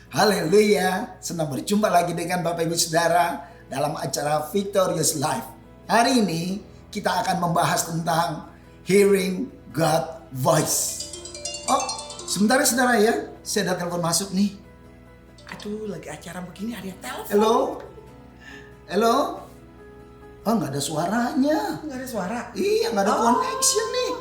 Haleluya, senang berjumpa lagi dengan Bapak Ibu Saudara dalam acara Victorious Life. Hari ini kita akan membahas tentang hearing God voice. Oh, sebentar saudara ya, saya ada telepon masuk nih. Aduh, lagi acara begini ada yang telepon. Halo? Halo? Oh, nggak ada suaranya. Nggak ada suara? Iya, nggak ada connection nih.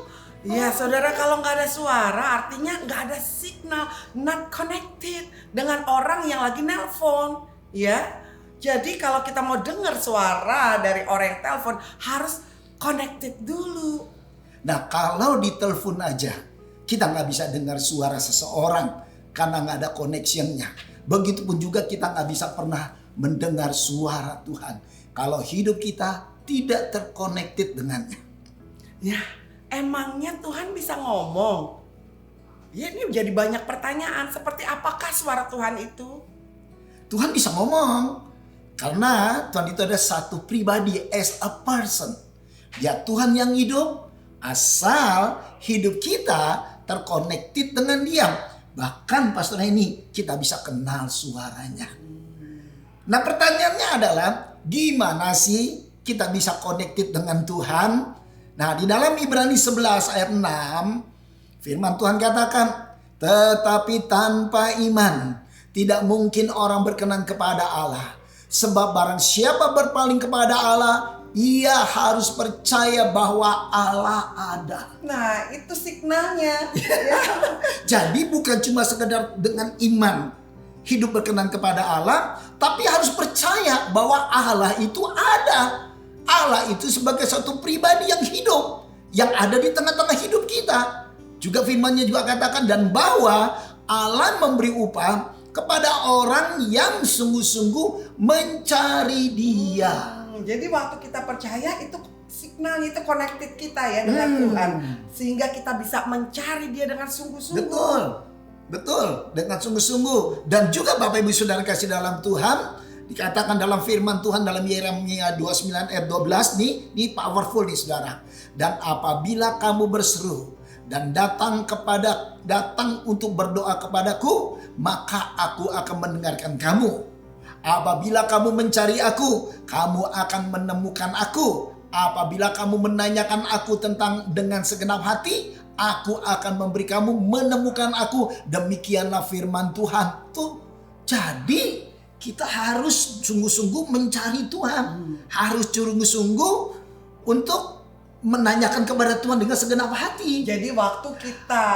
Ya saudara, kalau nggak ada suara artinya nggak ada signal, not connected dengan orang yang lagi nelpon. Ya, jadi kalau kita mau dengar suara dari orang yang telepon harus connected dulu. Nah, kalau di telepon aja kita nggak bisa dengar suara seseorang karena nggak ada connectionnya. Begitupun juga kita nggak bisa pernah mendengar suara Tuhan kalau hidup kita tidak terconnected dengannya. Ya, emangnya Tuhan bisa ngomong? Ya, ini jadi banyak pertanyaan seperti apakah suara Tuhan itu? Tuhan bisa ngomong karena Tuhan itu ada satu pribadi, as a person. Ya, Tuhan yang hidup asal hidup kita terconnected dengan Dia. Bahkan Pastor Henny, kita bisa kenal suaranya. Nah, pertanyaannya adalah gimana sih kita bisa connected dengan Tuhan? Nah, di dalam Ibrani 11 ayat 6, firman Tuhan katakan, tetapi tanpa iman tidak mungkin orang berkenan kepada Allah. Sebab barang siapa berpaling kepada Allah, ia harus percaya bahwa Allah ada. Nah, itu signalnya. Jadi bukan cuma sekedar dengan iman hidup berkenan kepada Allah, tapi harus percaya bahwa Allah itu ada. Allah itu sebagai satu pribadi yang hidup, yang ada di tengah-tengah hidup kita. Juga firman-Nya juga katakan, dan bahwa Allah memberi upah kepada orang yang sungguh-sungguh mencari Dia. Jadi waktu kita percaya itu signalnya, itu connected kita ya dengan Tuhan. Sehingga kita bisa mencari Dia dengan sungguh-sungguh. Betul, dengan sungguh-sungguh. Dan juga Bapak Ibu Saudara kasih dalam Tuhan, dikatakan dalam firman Tuhan dalam Yeremia 29 ayat 12 nih, ini powerful nih saudara. Dan apabila kamu berseru dan datang untuk berdoa kepadaku, maka aku akan mendengarkan kamu. Apabila kamu mencari aku, kamu akan menemukan aku. Apabila kamu menanyakan aku dengan segenap hati, aku akan memberi kamu menemukan aku. Demikianlah firman Tuhan tuh. Jadi kita harus sungguh-sungguh mencari Tuhan. Harus sungguh-sungguh untuk menanyakan kepada Tuhan dengan segenap hati. Jadi waktu kita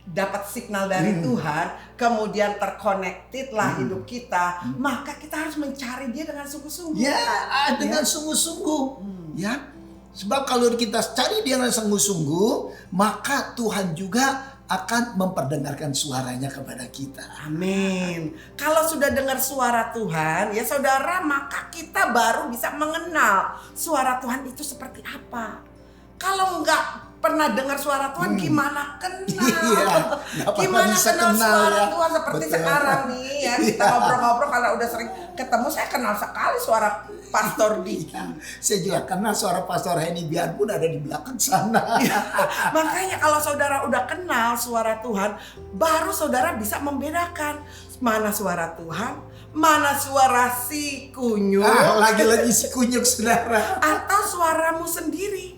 dapat signal dari Tuhan, kemudian terconnected lah hidup kita, maka kita harus mencari Dia dengan sungguh-sungguh. Ya, dengan sungguh-sungguh. Ya, sebab kalau kita cari Dia dengan sungguh-sungguh, maka Tuhan juga akan memperdengarkan suaranya kepada kita. Amin. Kalau sudah dengar suara Tuhan, ya saudara, maka kita baru bisa mengenal suara Tuhan itu seperti apa. Kalau enggak pernah dengar suara Tuhan, gimana kenal? Iya, gimana kenal suara ya. Tuhan seperti Betul. sekarang nih ya. Kita ngobrol-ngobrol karena udah sering ketemu, saya kenal sekali suara Pastor Diki. Saya juga kenal suara Pastor Henny biarpun ada di belakang sana. Makanya kalau saudara udah kenal suara Tuhan, baru saudara bisa membedakan mana suara Tuhan, mana suara si kunyuk, Lagi-lagi si kunyuk saudara. atau suaramu sendiri.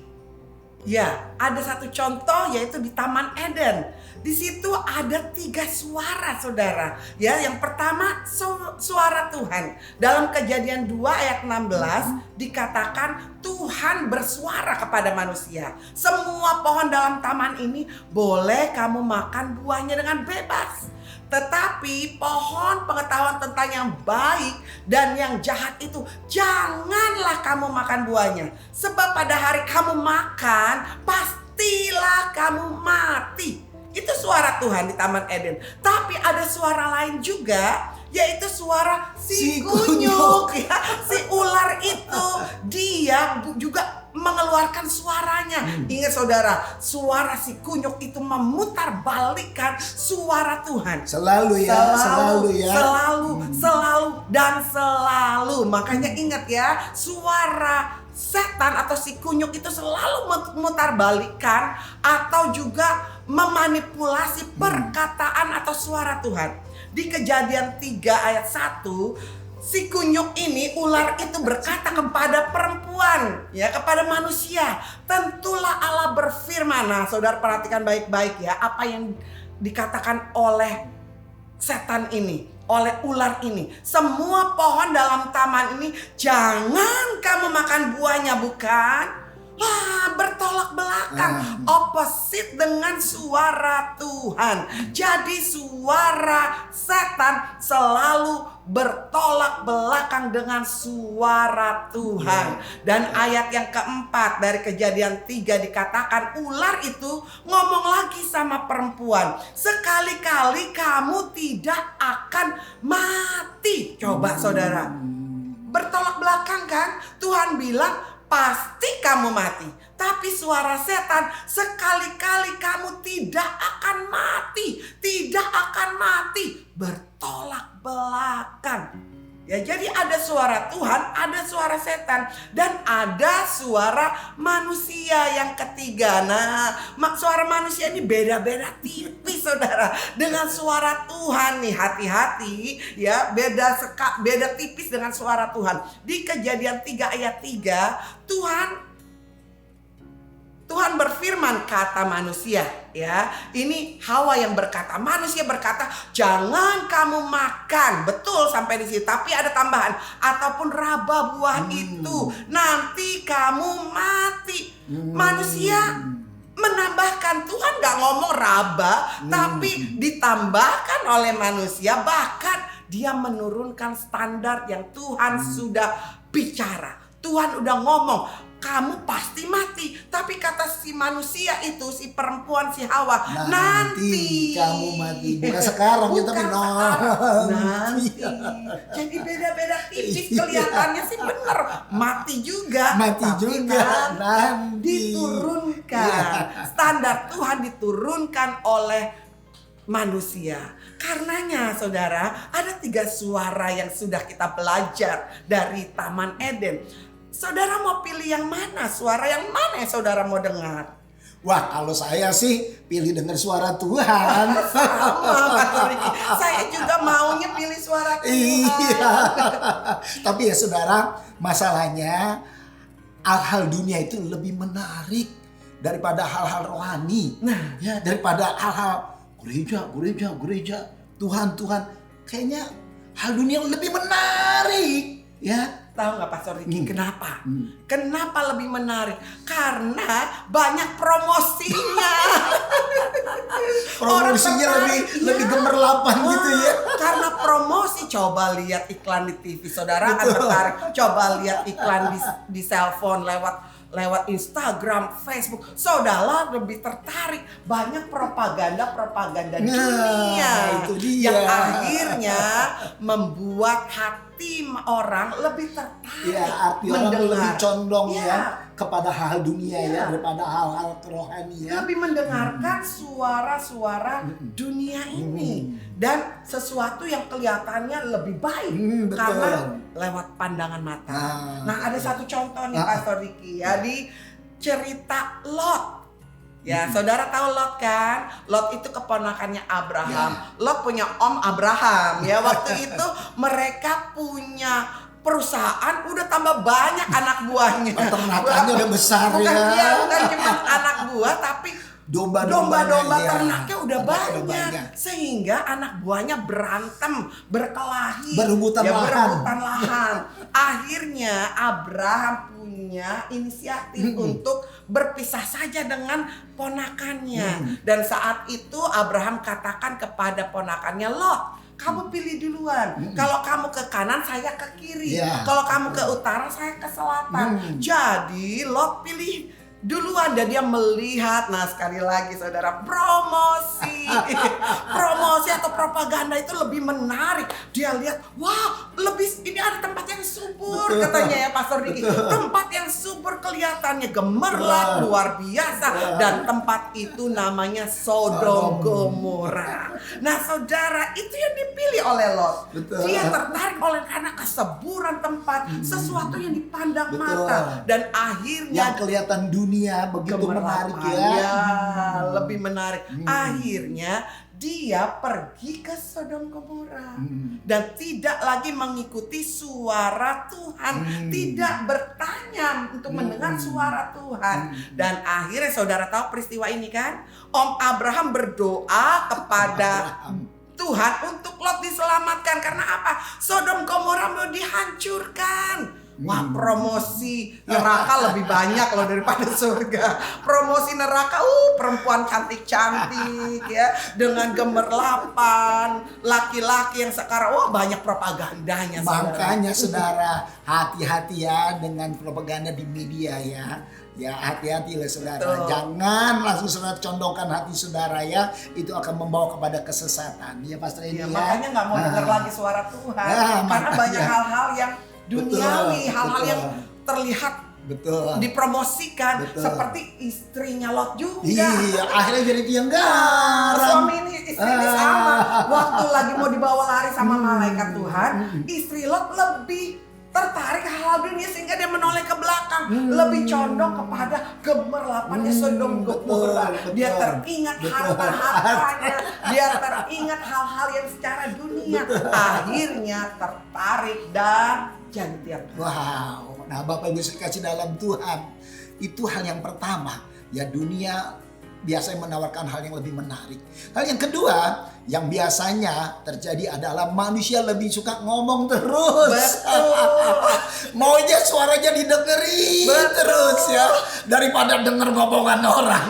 Ya, ada satu contoh yaitu di Taman Eden. Di situ ada 3 suara saudara. Ya, yang pertama suara Tuhan. Dalam Kejadian 2 ayat 16 dikatakan Tuhan bersuara kepada manusia. Semua pohon dalam taman ini boleh kamu makan buahnya dengan bebas. Tetapi pohon pengetahuan tentang yang baik dan yang jahat itu janganlah kamu makan buahnya. Sebab pada hari kamu makan, pastilah kamu mati. Itu suara Tuhan di Taman Eden. Tapi ada suara lain juga, yaitu suara si kunyuk. Ya, si ular itu, dia juga mengeluarkan suaranya. Ingat saudara, suara si kunyuk itu memutarbalikkan suara Tuhan. Selalu ya. Selalu dan selalu. Makanya ingat ya, suara setan atau si kunyuk itu selalu memutarbalikkan atau juga memanipulasi perkataan atau suara Tuhan. Di Kejadian 3 ayat 1, si kunyuk ini, ular itu berkata kepada perempuan, ya, kepada manusia, tentulah Allah berfirman. Nah, saudara perhatikan baik-baik ya, apa yang dikatakan oleh setan ini, oleh ular ini. Semua pohon dalam taman ini jangan kamu makan buahnya, bukan? Wah, bertolak belakang, opposite dengan suara Tuhan. Jadi suara setan selalu bertolak belakang dengan suara Tuhan. Dan ayat yang keempat dari Kejadian 3 dikatakan ular itu ngomong lagi sama perempuan, sekali-kali kamu tidak akan mati. Coba saudara, bertolak belakang kan? Tuhan bilang pasti kamu mati. Tapi suara setan, sekali-kali kamu tidak akan mati. Tidak akan mati. Bertolak belakang. Ya, jadi ada suara Tuhan, ada suara setan, dan ada suara manusia yang ketiga. Nah, suara manusia ini beda-beda tipis saudara. Dengan suara Tuhan nih, hati-hati ya, beda tipis dengan suara Tuhan. Di Kejadian 3 ayat 3, Tuhan berfirman kata manusia, ya. Ini Hawa yang berkata, manusia berkata, "Jangan kamu makan." Betul sampai di situ, tapi ada tambahan, ataupun raba buah itu, nanti kamu mati. Manusia menambahkan, Tuhan gak ngomong raba, tapi ditambahkan oleh manusia. Bahkan dia menurunkan standar yang Tuhan sudah bicara. Tuhan udah ngomong, kamu pasti mati. Tapi kata si manusia itu, si perempuan, si Hawa, nanti kamu mati. Bukan sekarang ya, tapi nanti. Jadi beda-beda tipis, kelihatannya sih bener. Mati juga. Mati tapi juga. Nanti diturunkan. Standar Tuhan diturunkan oleh manusia. Karenanya saudara, ada 3 suara yang sudah kita belajar dari Taman Eden. Saudara mau pilih yang mana? Suara yang mana yang saudara mau dengar? Wah, kalau saya sih pilih dengar suara Tuhan. Sama Pak Riki. Saya juga maunya pilih suara Tuhan. Iya. Tapi ya saudara, masalahnya hal-hal dunia itu lebih menarik daripada hal-hal rohani. Nah, ya, daripada hal-hal gereja, Tuhan. Kayaknya hal dunia lebih menarik, ya. tahu nggak Pastor Riki kenapa? Kenapa lebih menarik? Karena banyak promosinya. Promosinya lebih gemerlapan gitu ya. Karena promosi, coba lihat iklan di TV, saudara akan tertarik. Coba lihat iklan di cellphone lewat Instagram, Facebook, saudara lebih tertarik. Banyak propaganda dunia itu dia. yang akhirnya membuat hati orang lebih tertarik. Ya, arti orang lebih condong ya kepada hal dunia ya daripada hal-hal kerohanian. Lebih mendengarkan suara-suara dunia ini dan sesuatu yang kelihatannya lebih baik karena lewat pandangan mata. Nah, ada satu contoh nih Pastor Riki ya di cerita Lot. Ya, saudara tahu Lot kan? Lot itu keponakannya Abraham. Lot punya Om Abraham ya. Waktu itu mereka punya perusahaan, udah tambah banyak anak buahnya. Ternakannya udah besar bukan cuma anak buah, tapi domba-domba ya. ternaknya udah banyak. Sehingga anak buahnya berantem, berkelahi, berebutan lahan. Akhirnya Abraham punya inisiatif untuk berpisah saja dengan ponakannya. Dan saat itu Abraham katakan kepada ponakannya, Lot, kamu pilih duluan. Kalau kamu ke kanan, saya ke kiri. Kalau kamu ke utara, saya ke selatan. Jadi Lot pilih duluan dan dia melihat. Nah, sekali lagi saudara, promosi atau propaganda itu lebih menarik. Dia lihat, wah, ini ada tempat yang subur, katanya ya Pastor Riki. Tempat yang subur, kelihatannya gemerlap luar biasa, dan tempat itu namanya Sodom Gomora. Nah, saudara, itu yang dipilih oleh Lot. Dia tertarik karena kesuburan tempat, sesuatu yang dipandang mata, dan akhirnya yang kelihatan dunia begitu menarik ya. Lebih menarik. Akhirnya dia pergi ke Sodom Gomora dan tidak lagi mengikuti suara Tuhan, tidak bertanya untuk mendengar suara Tuhan. Dan akhirnya saudara tahu peristiwa ini kan? Om Abraham berdoa kepada Tuhan untuk Lot diselamatkan. Karena apa? Sodom Gomora mau dihancurkan. Wah, promosi neraka lebih banyak loh daripada surga. Promosi neraka, perempuan cantik-cantik ya, dengan gemerlapan, laki-laki yang sekarang banyak propagandanya. Makanya saudara, hati-hati ya dengan propaganda di media ya. Ya, hati-hati lah saudara. Betul. Jangan langsung saudara condongkan hati saudara ya. Itu akan membawa kepada kesesatan. Ya Pastor Edi ya. Makanya nggak mau dengar lagi suara Tuhan. Karena makanya. banyak hal-hal yang duniawi, hal-hal yang terlihat dipromosikan. Seperti istrinya Lot juga. Iya, akhirnya jadi tiang garam. Suami ini, istri ini sama. Waktu lagi mau dibawa lari sama malaikat Tuhan, istri Lot lebih tertarik hal dunia sehingga dia menoleh ke belakang, lebih condong kepada gemerlapannya Sodom Gomora. Dia teringat harta-hartanya, dia teringat hal-hal yang secara dunia. Akhirnya tertarik dan jadi tiang. Wow, nah Bapak Ibu kasih dalam Tuhan, itu hal yang pertama. Ya, dunia biasanya menawarkan hal yang lebih menarik. Hal yang kedua yang biasanya terjadi adalah manusia lebih suka ngomong terus. Maunya suaranya didengerin terus ya, daripada denger ngomongan orang.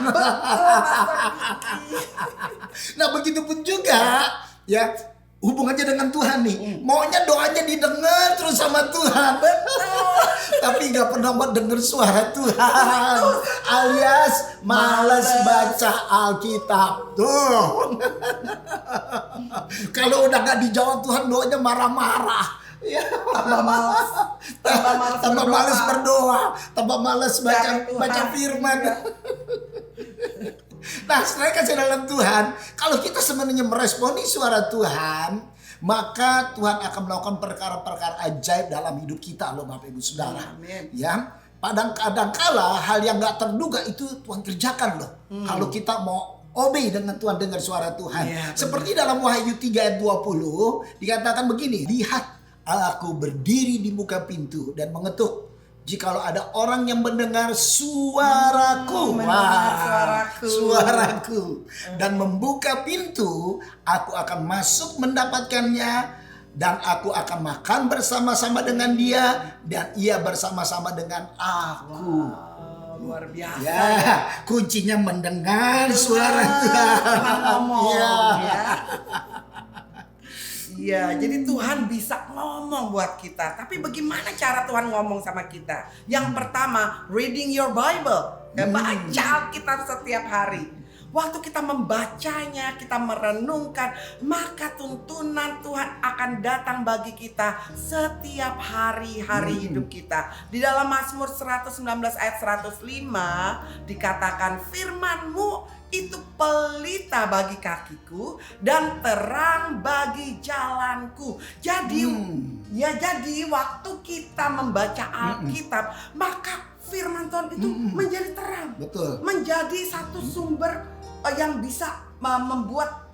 Nah, begitupun juga ya hubungannya dengan Tuhan nih. Maunya doanya didengar terus sama Tuhan. Tapi gak pernah mau denger suara Tuhan. Alias malas baca Alkitab. Tuh. Kalau udah gak dijawab Tuhan, doanya marah-marah. Ya. Tambah malas berdoa, tambah malas baca firman. Nah, setelah kasih dalam Tuhan, kalau kita sebenarnya meresponi suara Tuhan, maka Tuhan akan melakukan perkara-perkara ajaib dalam hidup kita loh Bapak Ibu Saudara. Amin. Ya, kadang-kala hal yang gak terduga itu Tuhan kerjakan loh. Kalau kita mau obey dengan Tuhan, dengar suara Tuhan. Ya, seperti dalam Wahyu 3 ayat 20 dikatakan begini, lihat aku berdiri di muka pintu dan mengetuk. Jikalau ada orang yang mendengar suaraku, suaraku dan membuka pintu, aku akan masuk mendapatkannya dan aku akan makan bersama-sama dengan dia dan ia bersama-sama dengan aku. Luar biasa. Ya, kuncinya mendengar suara Tuhan. Ngomong Ya. Iya, jadi Tuhan bisa ngomong buat kita. Tapi bagaimana cara Tuhan ngomong sama kita? Yang pertama, reading your Bible. Ya, baca Alkitab setiap hari. Waktu kita membacanya, kita merenungkan, maka tuntunan Tuhan akan datang bagi kita setiap hari-hari hidup kita. Di dalam Mazmur 119 ayat 105 dikatakan, firman-Mu itu pelita bagi kakiku dan terang bagi jalanku. Jadi jadi waktu kita membaca Alkitab, maka firman Tuhan itu menjadi terang. Betul. Menjadi satu sumber yang bisa membuat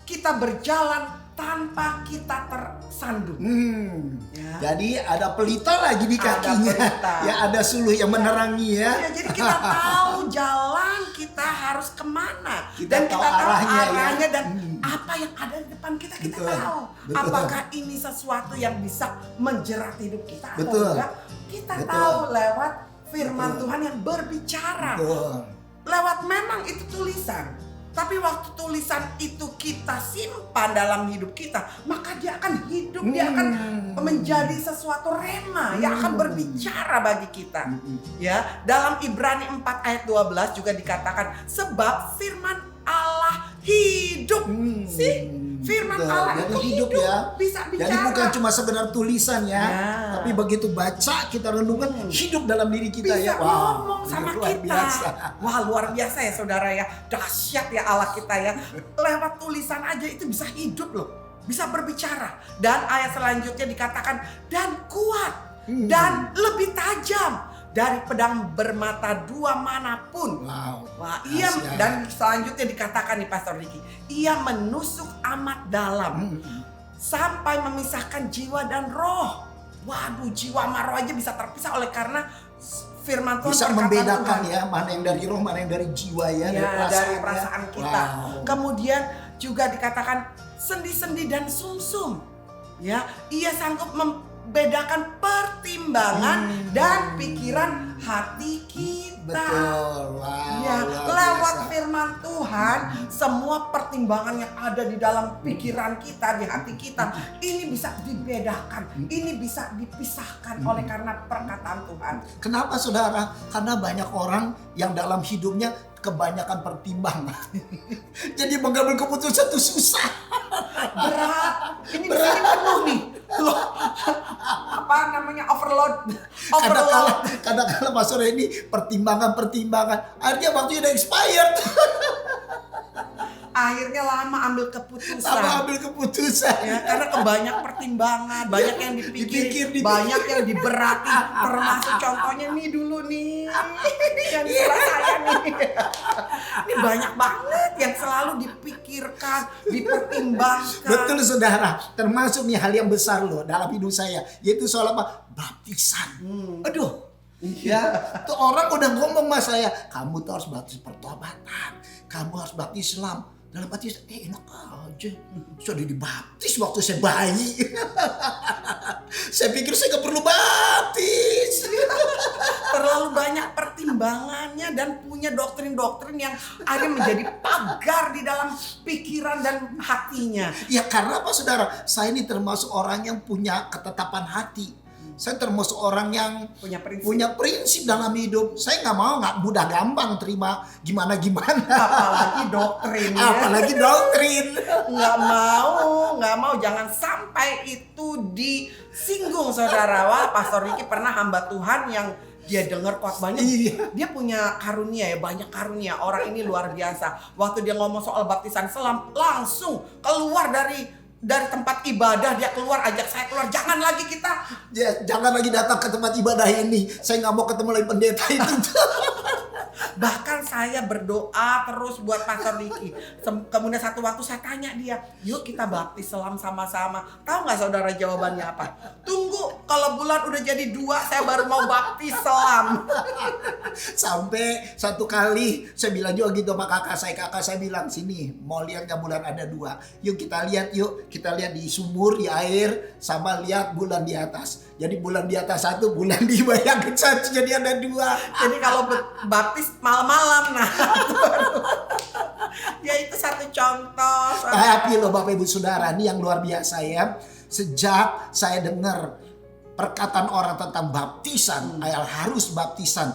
kita berjalan tanpa kita tersandung. Ya. Jadi ada pelita lagi di kakinya. Ya, ada suluh yang menerangi ya. Ya, jadi kita tahu jalan kita harus kemana. Kita kita tahu tahu arahnya ya. dan apa yang ada di depan kita Betul. tahu. Betul. Apakah ini sesuatu yang bisa menjerat hidup kita Betul. atau enggak? Kita Betul. tahu lewat firman Tuhan yang berbicara. Betul. Lewat memang itu tulisan. Tapi waktu tulisan itu kita simpan dalam hidup kita, maka dia akan hidup, dia akan menjadi sesuatu rema yang akan berbicara bagi kita. Ya, dalam Ibrani 4 ayat 12 juga dikatakan sebab firman Allah hidup. Firman Betul. Allah Jadi itu hidup ya. bisa bicara. Jadi bukan cuma sekedar tulisan ya, tapi begitu baca kita renungkan hidup dalam diri kita bisa ya. Wow, ngomong sama luar kita. biasa. Wah, luar biasa ya saudara ya. Dahsyat ya Allah kita ya. Lewat tulisan aja itu bisa hidup loh. Bisa berbicara. Dan ayat selanjutnya dikatakan dan kuat dan lebih tajam dari pedang bermata dua manapun. Wow. Wah, ia dan selanjutnya dikatakan nih Pastor Diki, ia menusuk amat dalam sampai memisahkan jiwa dan roh. Waduh, jiwa sama roh aja bisa terpisah oleh karena firman Tuhan, bisa perkataan membedakan Tuhan. ya, mana yang dari roh, mana yang dari jiwa ya, Dari perasaan kita. Wow. Kemudian juga dikatakan sendi-sendi dan sumsum. Ya, ia sanggup membedakan pertimbangan dan pikiran hati kita. Betul. Wow. Ya, luar lewat biasa. firman Tuhan, semua pertimbangan yang ada di dalam pikiran kita, di hati kita, ini bisa dibedakan, ini bisa dipisahkan oleh karena perkataan Tuhan. Kenapa saudara? Karena banyak orang yang dalam hidupnya kebanyakan pertimbangan. Jadi mengambil keputusan itu susah. Berat. Ini di sini penuh nih. Loh. Apa namanya? Overload. Kadang-kadang Pak Sore ini pertimbangan. Akhirnya waktunya udah expired. Akhirnya lama ambil keputusan. Ya, karena kebanyak pertimbangan, banyak yang dipikir, banyak yang diberati. Termasuk contohnya nih dulu nih. Yang sebelah saya nih. Ini banyak banget yang selalu dipikirkan, dipertimbangkan. Betul saudara, termasuk nih hal yang besar loh dalam hidup saya, yaitu soal apa? Baptisan. Aduh. Ya, tuh orang udah ngomong sama saya, kamu tuh harus baptis pertobatan, kamu harus baptis Islam. Dalam hati enak aja, sudah dibaptis waktu saya bayi. Saya pikir saya gak perlu baptis. Terlalu banyak pertimbangannya dan punya doktrin-doktrin yang akhirnya menjadi pagar di dalam pikiran dan hatinya. Ya karena apa saudara, saya ini termasuk orang yang punya ketetapan hati. Saya termasuk orang yang punya prinsip dalam hidup. Saya nggak mudah gampang terima gimana. Apalagi doktrin. Ya. Apalagi doktrin. Nggak mau. Jangan sampai itu disinggung saudara. Wah, Pastor Diki pernah hamba Tuhan yang dia dengar khotbahnya, dia punya karunia ya, banyak karunia. Orang ini luar biasa. Waktu dia ngomong soal baptisan selam, langsung keluar dari tempat ibadah, dia keluar, ajak saya keluar, jangan lagi kita. Ya, jangan lagi datang ke tempat ibadah ini. Saya nggak mau ketemu lagi pendeta itu. Bahkan saya berdoa terus buat Pastor Diki. Kemudian satu waktu saya tanya dia, yuk kita baptis selam sama-sama. Tahu nggak saudara jawabannya apa? Tunggu, kalau bulan udah jadi 2, saya baru mau baptis selam. Sampai satu kali saya bilang juga gitu sama kakak saya bilang, sini mau lihat nggak bulan ada 2, yuk kita lihat di sumur, di air, sama lihat bulan di atas. Jadi bulan di atas 1, bulan di bayang satu, jadi ada 2. Jadi kalau baptis malam-malam, nah ya itu satu contoh. Tapi loh Bapak Ibu Saudara, ini yang luar biasa ya. Sejak saya dengar perkataan orang tentang baptisan, harus baptisan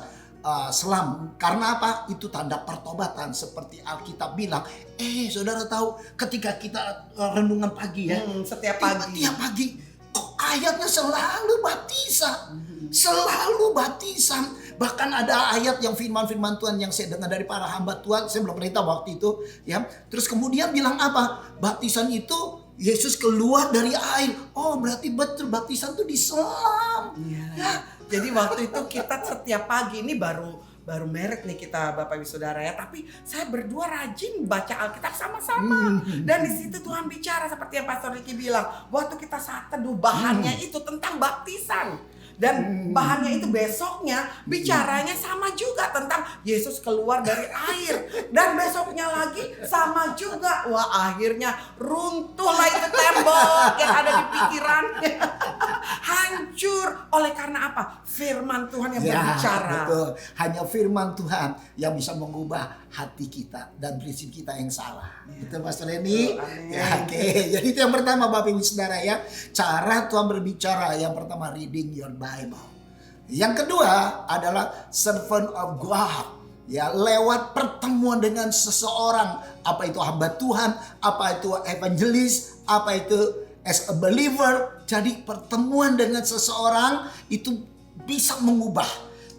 selam. Karena apa? Itu tanda pertobatan seperti Alkitab bilang. Saudara tahu ketika kita renungan pagi ya. Setiap pagi. Kok ayatnya selalu baptisan. Selalu baptisan. Bahkan ada ayat yang firman-firman Tuhan yang saya dengar dari para hamba Tuhan. Saya belum pernah tahu waktu itu ya. Terus kemudian bilang apa? Baptisan itu Yesus keluar dari air. Oh berarti betul baptisan itu diselam. Ya. Jadi waktu itu kita setiap pagi, ini baru merek nih kita Bapak Ibu Saudara ya. Tapi saya berdua rajin baca Alkitab sama-sama. Dan di situ Tuhan bicara seperti yang Pastor Diki bilang. Waktu kita saat teduh bahannya itu tentang baptisan. Dan bahannya itu besoknya bicaranya sama juga tentang Yesus keluar dari air. Dan besoknya lagi sama juga. Wah akhirnya runtuhlah itu tembok yang ada di pikirannya. Hancur. Oleh karena apa? Firman Tuhan yang berbicara. Betul. Hanya firman Tuhan yang bisa mengubah hati kita dan prinsip kita yang salah. Betul Pastor Leni? Oke. Jadi itu yang pertama Bapak Ibu Saudara ya. Cara Tuhan berbicara, yang pertama reading your Bible. Yang kedua adalah servant of God. Ya, lewat pertemuan dengan seseorang, apa itu hamba Tuhan, apa itu evangelis, apa itu as a believer. Jadi pertemuan dengan seseorang itu bisa mengubah.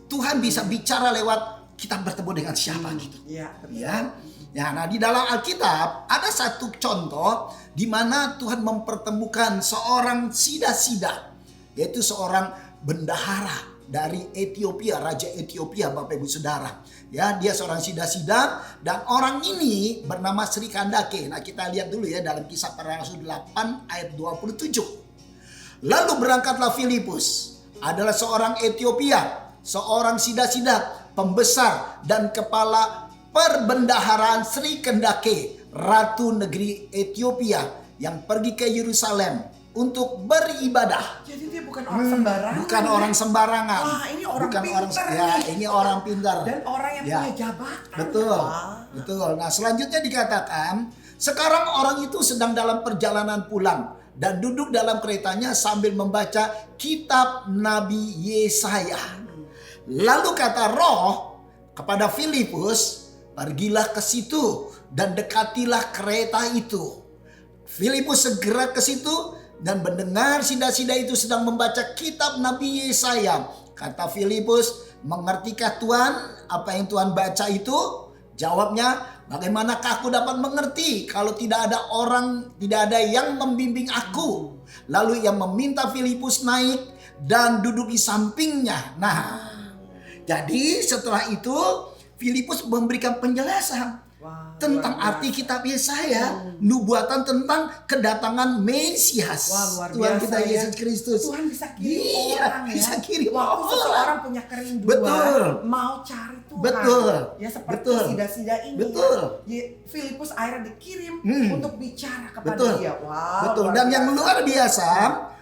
Tuhan bisa bicara lewat kita bertemu dengan siapa gitu. Ya, nah di dalam Alkitab ada satu contoh di mana Tuhan mempertemukan seorang sida-sida, yaitu seorang bendahara dari Ethiopia, Raja Ethiopia, Bapak Ibu Saudara. Ya, dia seorang sida-sida dan orang ini bernama Sri Kandake. Nah, kita lihat dulu ya dalam Kisah Para Rasul 8 ayat 27. Lalu berangkatlah Filipus, adalah seorang Ethiopia, seorang sida-sida, pembesar dan kepala perbendaharaan Sri Kandake, ratu negeri Ethiopia, yang pergi ke Yerusalem untuk beribadah. Jadi dia bukan orang sembarangan. Bukan orang sembarangan. Wah, ini orang bukan pintar ya, nih. ini orang pintar. Dan orang yang Ya. punya jabatan. Betul. Wah. Betul. Nah, selanjutnya dikatakan, sekarang orang itu sedang dalam perjalanan pulang dan duduk dalam keretanya sambil membaca kitab Nabi Yesaya. Lalu kata Roh kepada Filipus, pergilah ke situ dan dekatilah kereta itu. Filipus segera ke situ dan mendengar sida-sida itu sedang membaca kitab Nabi Yesaya. Kata Filipus, mengertikah Tuhan apa yang Tuhan baca itu? Jawabnya, bagaimanakah aku dapat mengerti kalau tidak ada yang membimbing aku? Lalu ia meminta Filipus naik dan duduk di sampingnya. Nah, jadi setelah itu Filipus memberikan penjelasan tentang arti kitab Yesaya, nubuatan tentang kedatangan Mesias, Wah, luar Tuhan biasa kita ya. Yesus Kristus. Tuhan bisa kirim Iya, orang ya. bisa kirim Waktu orang. seseorang punya kerinduan, Betul. mau cari Tuhan. Betul. Ya seperti Betul. sida-sida ini. Betul. Ya, Filipus akhirnya dikirim untuk bicara kepada Betul. dia. Wah, Betul. luar Dan yang biasa. luar biasa,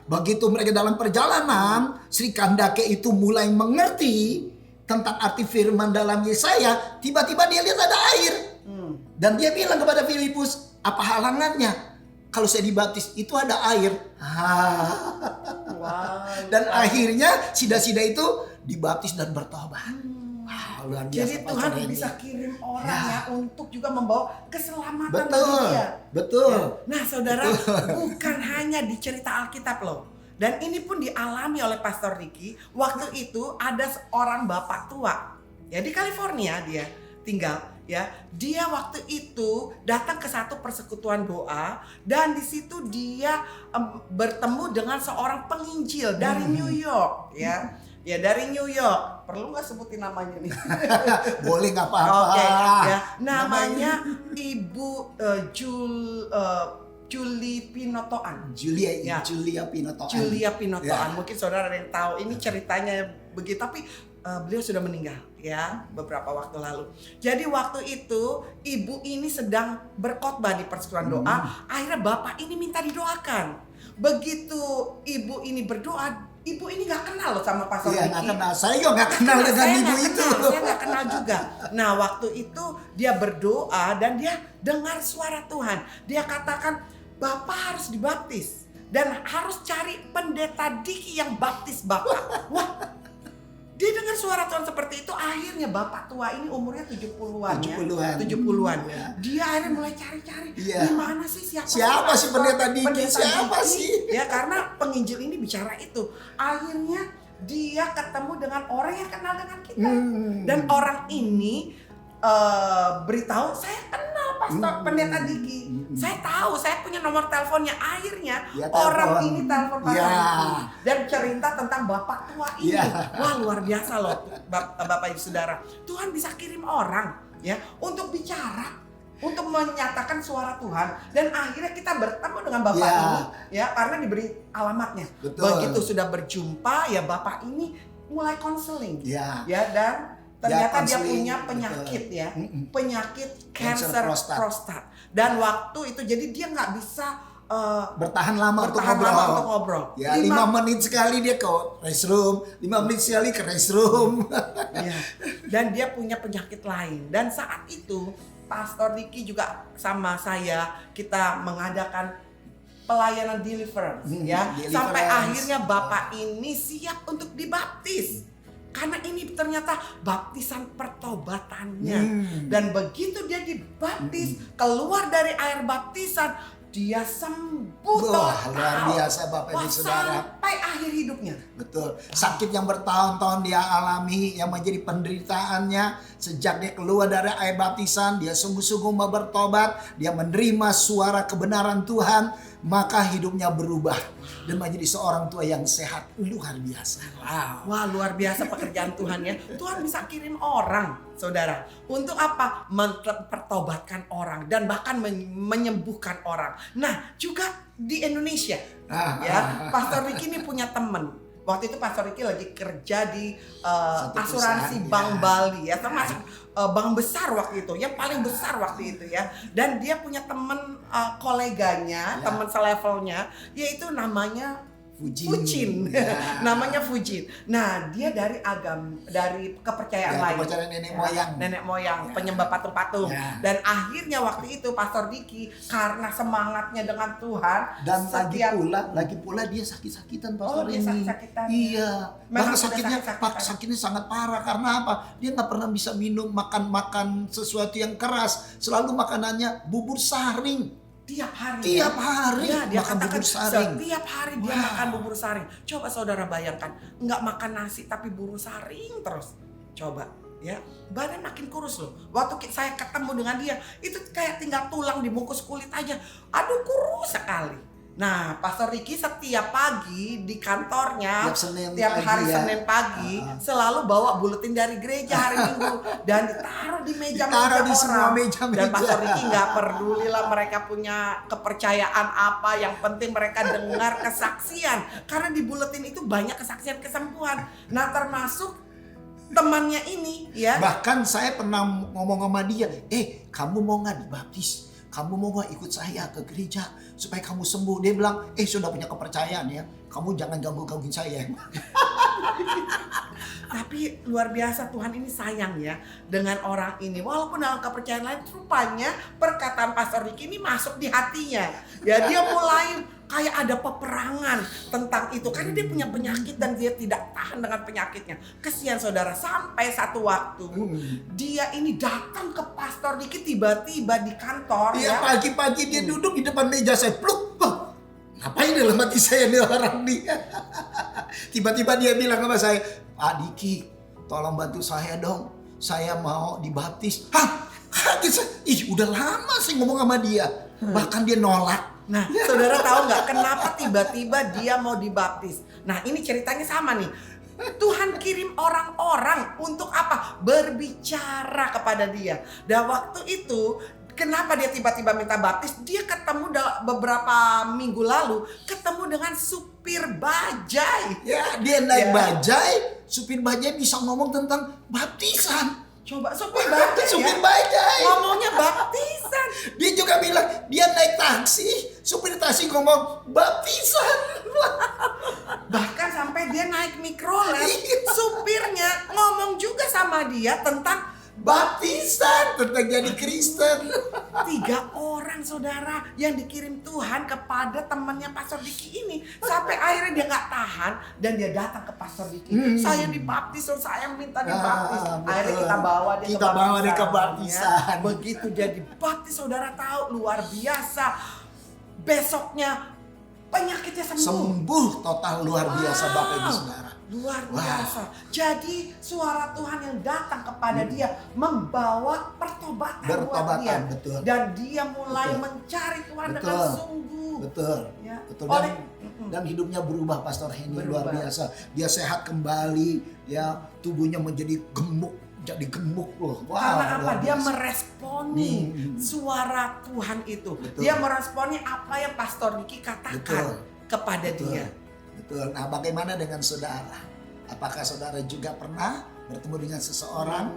begitu mereka dalam perjalanan, Sri Kandake itu mulai mengerti tentang arti firman dalam Yesaya. Tiba-tiba dia lihat ada air. Dan dia bilang kepada Filipus, apa halangannya? Kalau saya dibaptis itu ada air. Wah, Dan akhirnya sida-sida itu dibaptis dan bertobat. Wah, luar biasa. jadi Pastor Tuhan Randy. bisa kirim orang ya untuk juga membawa keselamatan Betul, bagi dia. betul. Ya. Nah, saudara, bukan hanya di cerita Alkitab loh. Dan ini pun dialami oleh Pastor Ricky. Waktu itu ada seorang bapak tua, ya di California dia tinggal. Ya, dia waktu itu datang ke satu persekutuan doa dan di situ dia bertemu dengan seorang penginjil dari New York, ya. Ya dari New York. Perlu nggak sebutin namanya nih? Boleh nggak apa-apa. Oke, ya. Namanya Ibu Julie Pinotoan. Julia Ya. Pinotoan. Julia Pinotoan. Ya. Mungkin saudara ada yang tahu ini ceritanya begitu, tapi beliau sudah meninggal ya beberapa waktu lalu. Jadi waktu itu ibu ini sedang berkhotbah di persekutuan doa. Akhirnya bapak ini minta didoakan. Begitu ibu ini berdoa, ibu ini nggak kenal loh sama Pastor Iya, Ricky. nggak kenal. Saya juga nggak kenal dengan Saya ibu nggak itu. kenal, saya nggak kenal juga. Nah, waktu itu dia berdoa dan dia dengar suara Tuhan. Dia katakan, Bapak harus dibaptis dan harus cari pendeta Diki yang baptis Bapak. Wah, dia dengar suara Tuhan seperti itu. Akhirnya bapak tua ini umurnya 70-an ya. 70-an. Ya. Dia akhirnya mulai cari-cari. Iya. Di mana sih Siapa sih pendeta Diki? Siapa Diki? sih? Ya karena penginjil ini bicara itu. Akhirnya dia ketemu dengan orang yang kenal dengan kita. Dan orang ini beritahu, saya kenal Pastor Pendeta Diki. Saya tahu, saya punya nomor teleponnya. Akhirnya Ya, orang telepon. ini telepon Pastor Ya. Diki dan cerita tentang bapak tua ini. Ya. Wah, luar biasa loh Bapak Ibu Saudara. Tuhan bisa kirim orang ya untuk bicara, untuk menyatakan suara Tuhan, dan akhirnya kita bertemu dengan bapak Ya. ini ya karena diberi alamatnya. Betul. Begitu sudah berjumpa ya bapak ini mulai konseling. Ya. Ya, dan ternyata dia konseling, punya penyakit betul. ya, penyakit Cancer kanker prostat. prostat. Dan waktu itu jadi dia nggak bisa Bertahan lama untuk bertahan ngobrol. lama untuk ngobrol. Ya, 5 menit sekali dia ke restroom, 5 menit sekali ke restroom. Ya. Dan dia punya penyakit lain. Dan saat itu Pastor Ricky juga sama saya kita mengadakan pelayanan deliverance ya. Deliverance. Sampai akhirnya bapak ini siap untuk dibaptis. Karena ini ternyata baptisan pertobatannya. Dan begitu dia dibaptis, keluar dari air baptisan, dia sembuh Wah, total. luar biasa Bapak Ibu Wah, Saudara. sampai akhir hidupnya. Betul. Sakit yang bertahun-tahun dia alami, yang menjadi penderitaannya sejak dia keluar dari air baptisan, dia sungguh-sungguh mau bertobat, dia menerima suara kebenaran Tuhan, maka hidupnya berubah dan menjadi seorang tua yang sehat luar biasa. Wow. Wah, luar biasa pekerjaan Tuhan ya. Tuhan bisa kirim orang, saudara. Untuk apa? Mempertobatkan orang dan bahkan menyembuhkan orang. Nah, juga di Indonesia, ya, Pastor Ricky ini punya teman. Waktu itu Pastor Ricky lagi kerja di asuransi Bank Bali ya, termasuk bank besar waktu itu, yang paling besar waktu itu ya. Dan dia punya teman koleganya, teman selevelnya, yaitu namanya Fujin. Namanya Fujin. Nah, dia dari kepercayaan lain. Kepercayaan nenek moyang. Penyembah patung-patung. Ya. Dan akhirnya waktu itu Pastor Diki karena semangatnya dengan Tuhan dan lagi pula dia sakit-sakitan Pastor dia ini. sakit-sakitan. Iya. Memang Sakitnya sangat parah karena apa? Dia nggak pernah bisa makan sesuatu yang keras. Selalu makanannya bubur saring. Tiap hari. Ya, dia makan bubur saring. Setiap hari dia makan bubur saring. Coba saudara bayangkan, nggak makan nasi tapi bubur saring terus. Coba ya, badan makin kurus loh. Waktu saya ketemu dengan dia, itu kayak tinggal tulang dibungkus kulit aja. Aduh, kurus sekali. Nah, Pastor Ricky setiap pagi di kantornya, tiap hari Senin pagi selalu bawa buletin dari gereja hari Minggu dan ditaruh di meja-meja orang. Semua meja-meja. Dan Pastor Ricky nggak peduli lah mereka punya kepercayaan apa, yang penting mereka dengar kesaksian. Karena di buletin itu banyak kesaksian kesembuhan. Nah, termasuk temannya ini ya. Bahkan saya pernah ngomong sama dia, kamu mau nggak dibaptis? Kamu mau gak ikut saya ke gereja supaya kamu sembuh? Dia bilang, sudah punya kepercayaan ya. Kamu jangan gangguin saya. Tapi luar biasa Tuhan ini sayang ya dengan orang ini. Walaupun dalam kepercayaan lain, rupanya perkataan Pastor Ricky ini masuk di hatinya. Ya, dia mulai kayak ada peperangan tentang itu. Karena dia punya penyakit dan dia tidak tahan dengan penyakitnya. Kesian saudara, sampai satu waktu dia ini datang ke Pastor Ricky tiba-tiba di kantor. Iya, pagi-pagi dia duduk di depan meja saya. Pluk, ngapain dalam hati saya nih orang nih? Tiba-tiba dia bilang sama saya, Pak Diki, tolong bantu saya dong. Saya mau dibaptis. Kaget saya. Udah lama sih ngomong sama dia. Bahkan dia nolak. Nah, saudara tahu nggak kenapa tiba-tiba dia mau dibaptis? Nah, ini ceritanya sama nih. Tuhan kirim orang-orang untuk apa? Berbicara kepada dia. Dan waktu itu, kenapa dia tiba-tiba minta baptis? Dia ketemu beberapa minggu lalu, ketemu dengan supir bajai. Ya, dia naik bajai, supir bajai bisa ngomong tentang baptisan. Coba supir bajai ngomongnya baptisan. Dia juga bilang dia naik taksi, supir taksi ngomong baptisan. Bahkan sampai dia naik mikrolet, supirnya ngomong juga sama dia tentang baptisan, tentang jadi Kristen. 3 orang saudara yang dikirim Tuhan kepada temannya Pastor Diki ini. Sampai akhirnya dia gak tahan dan dia datang ke Pastor Diki. Saya dibaptis, saya minta dibaptis. Akhirnya kita bawa dia ke baptisan. Begitu dia dibaptis, saudara tahu luar biasa. Besoknya penyakitnya sembuh total, luar biasa Bapak Ibu Saudara. Luar biasa. Jadi suara Tuhan yang datang kepada dia membawa pertobatan buat dia. Betul. Dan dia mulai mencari Tuhan dengan sungguh. Betul. Ya. Betul. Dan hidupnya berubah Pastor Henny, luar biasa. Dia sehat kembali, ya, tubuhnya menjadi gemuk. Jadi gemuk loh. Karena apa? Dia meresponi suara Tuhan itu. Betul. Dia meresponi apa yang Pastor Diki katakan kepada dia. Betul. Nah, bagaimana dengan saudara? Apakah saudara juga pernah bertemu dengan seseorang?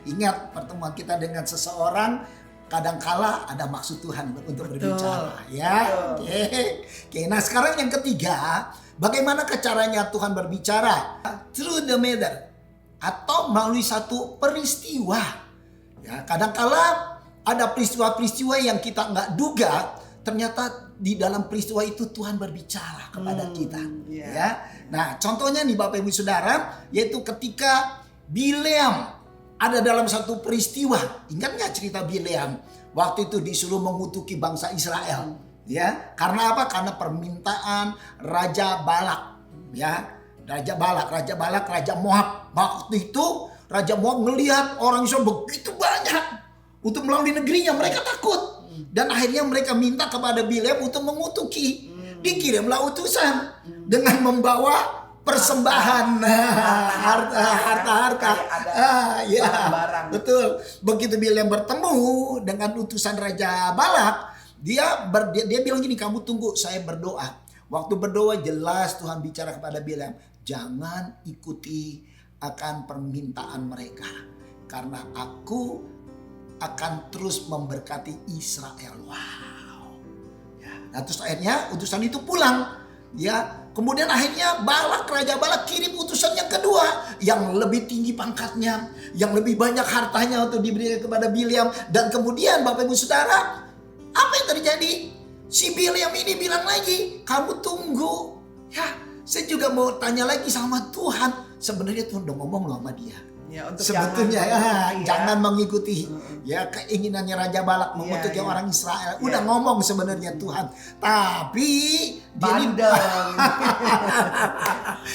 Ingat, pertemuan kita dengan seseorang kadangkala ada maksud Tuhan untuk berbicara, ya. Oke. Nah, sekarang yang ketiga, bagaimana caranya Tuhan berbicara? Through the matter, atau melalui satu peristiwa. Ya, kadangkala ada peristiwa-peristiwa yang kita nggak duga, ternyata di dalam peristiwa itu Tuhan berbicara kepada kita. Ya. Nah, contohnya nih Bapak Ibu Saudara, yaitu ketika Bileam ada dalam satu peristiwa. Ingat nggak cerita Bileam? Waktu itu disuruh mengutuki bangsa Israel. Ya, karena apa? Karena permintaan Raja Balak. Ya, Raja Balak, Raja Moab. Waktu itu Raja Moab melihat orang Israel begitu banyak. untuk melalui negerinya. Mereka takut. Dan akhirnya mereka minta kepada Bileam untuk mengutuki. Dikirimlah utusan dengan membawa persembahan, harta-harta. Ya, betul. Begitu Bileam bertemu dengan utusan Raja Balak, dia bilang gini, kamu tunggu, saya berdoa. Waktu berdoa jelas Tuhan bicara kepada Bileam, jangan ikuti akan permintaan mereka, karena aku akan terus memberkati Israel. Wow. Ya, nah terus akhirnya utusan itu pulang. Ya, kemudian akhirnya Raja Balak kirim utusan yang kedua, yang lebih tinggi pangkatnya, yang lebih banyak hartanya untuk diberikan kepada Bileam. Dan kemudian Bapak Ibu Saudara, apa yang terjadi? Si Bileam ini bilang lagi, kamu tunggu. Ya, saya juga mau tanya lagi sama Tuhan. Sebenarnya Tuhan udah ngomong loh sama dia. Ya, untuk sebetulnya jangan mengikuti ya keinginannya Raja Balak mengutuki orang Israel. Udah ngomong sebenarnya Tuhan, tapi bandel.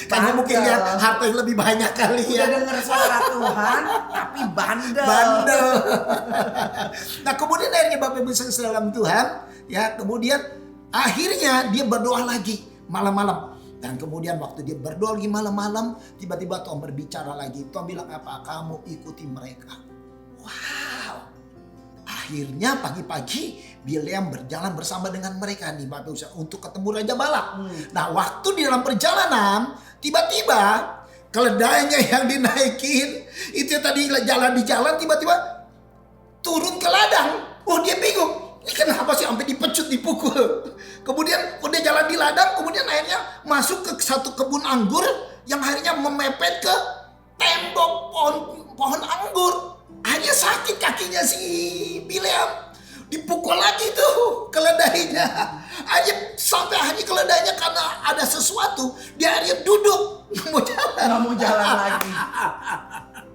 Karena mungkin lihat harta yang lebih banyak kali ya. Udah dengar suara Tuhan, tapi bandel. Nah kemudian akhirnya Bapak Ibu dalam Tuhan, ya kemudian akhirnya dia berdoa lagi malam-malam. Dan kemudian waktu dia berdoa lagi malam-malam, tiba-tiba Tuhan berbicara lagi. Tuhan bilang apa? Kamu ikuti mereka. Wow. Akhirnya pagi-pagi Bileam berjalan bersama dengan mereka nih Bapak Ibu untuk ketemu Raja Balak. Nah waktu di dalam perjalanan, tiba-tiba keledainya yang dinaikin, itu tadi jalan di jalan, tiba-tiba turun ke ladang. Oh dia bingung. Ini kenapa sih sampai dipecut, dipukul? Kemudian udah jalan di ladang, kemudian akhirnya masuk ke satu kebun anggur yang akhirnya memepet ke tembok pohon anggur. Akhirnya sakit kakinya si Bileam. Dipukul lagi tuh keledainya. Akhirnya sampai akhirnya keledainya karena ada sesuatu, dia akhirnya duduk, nggak mau jalan. Nggak mau jalan lagi.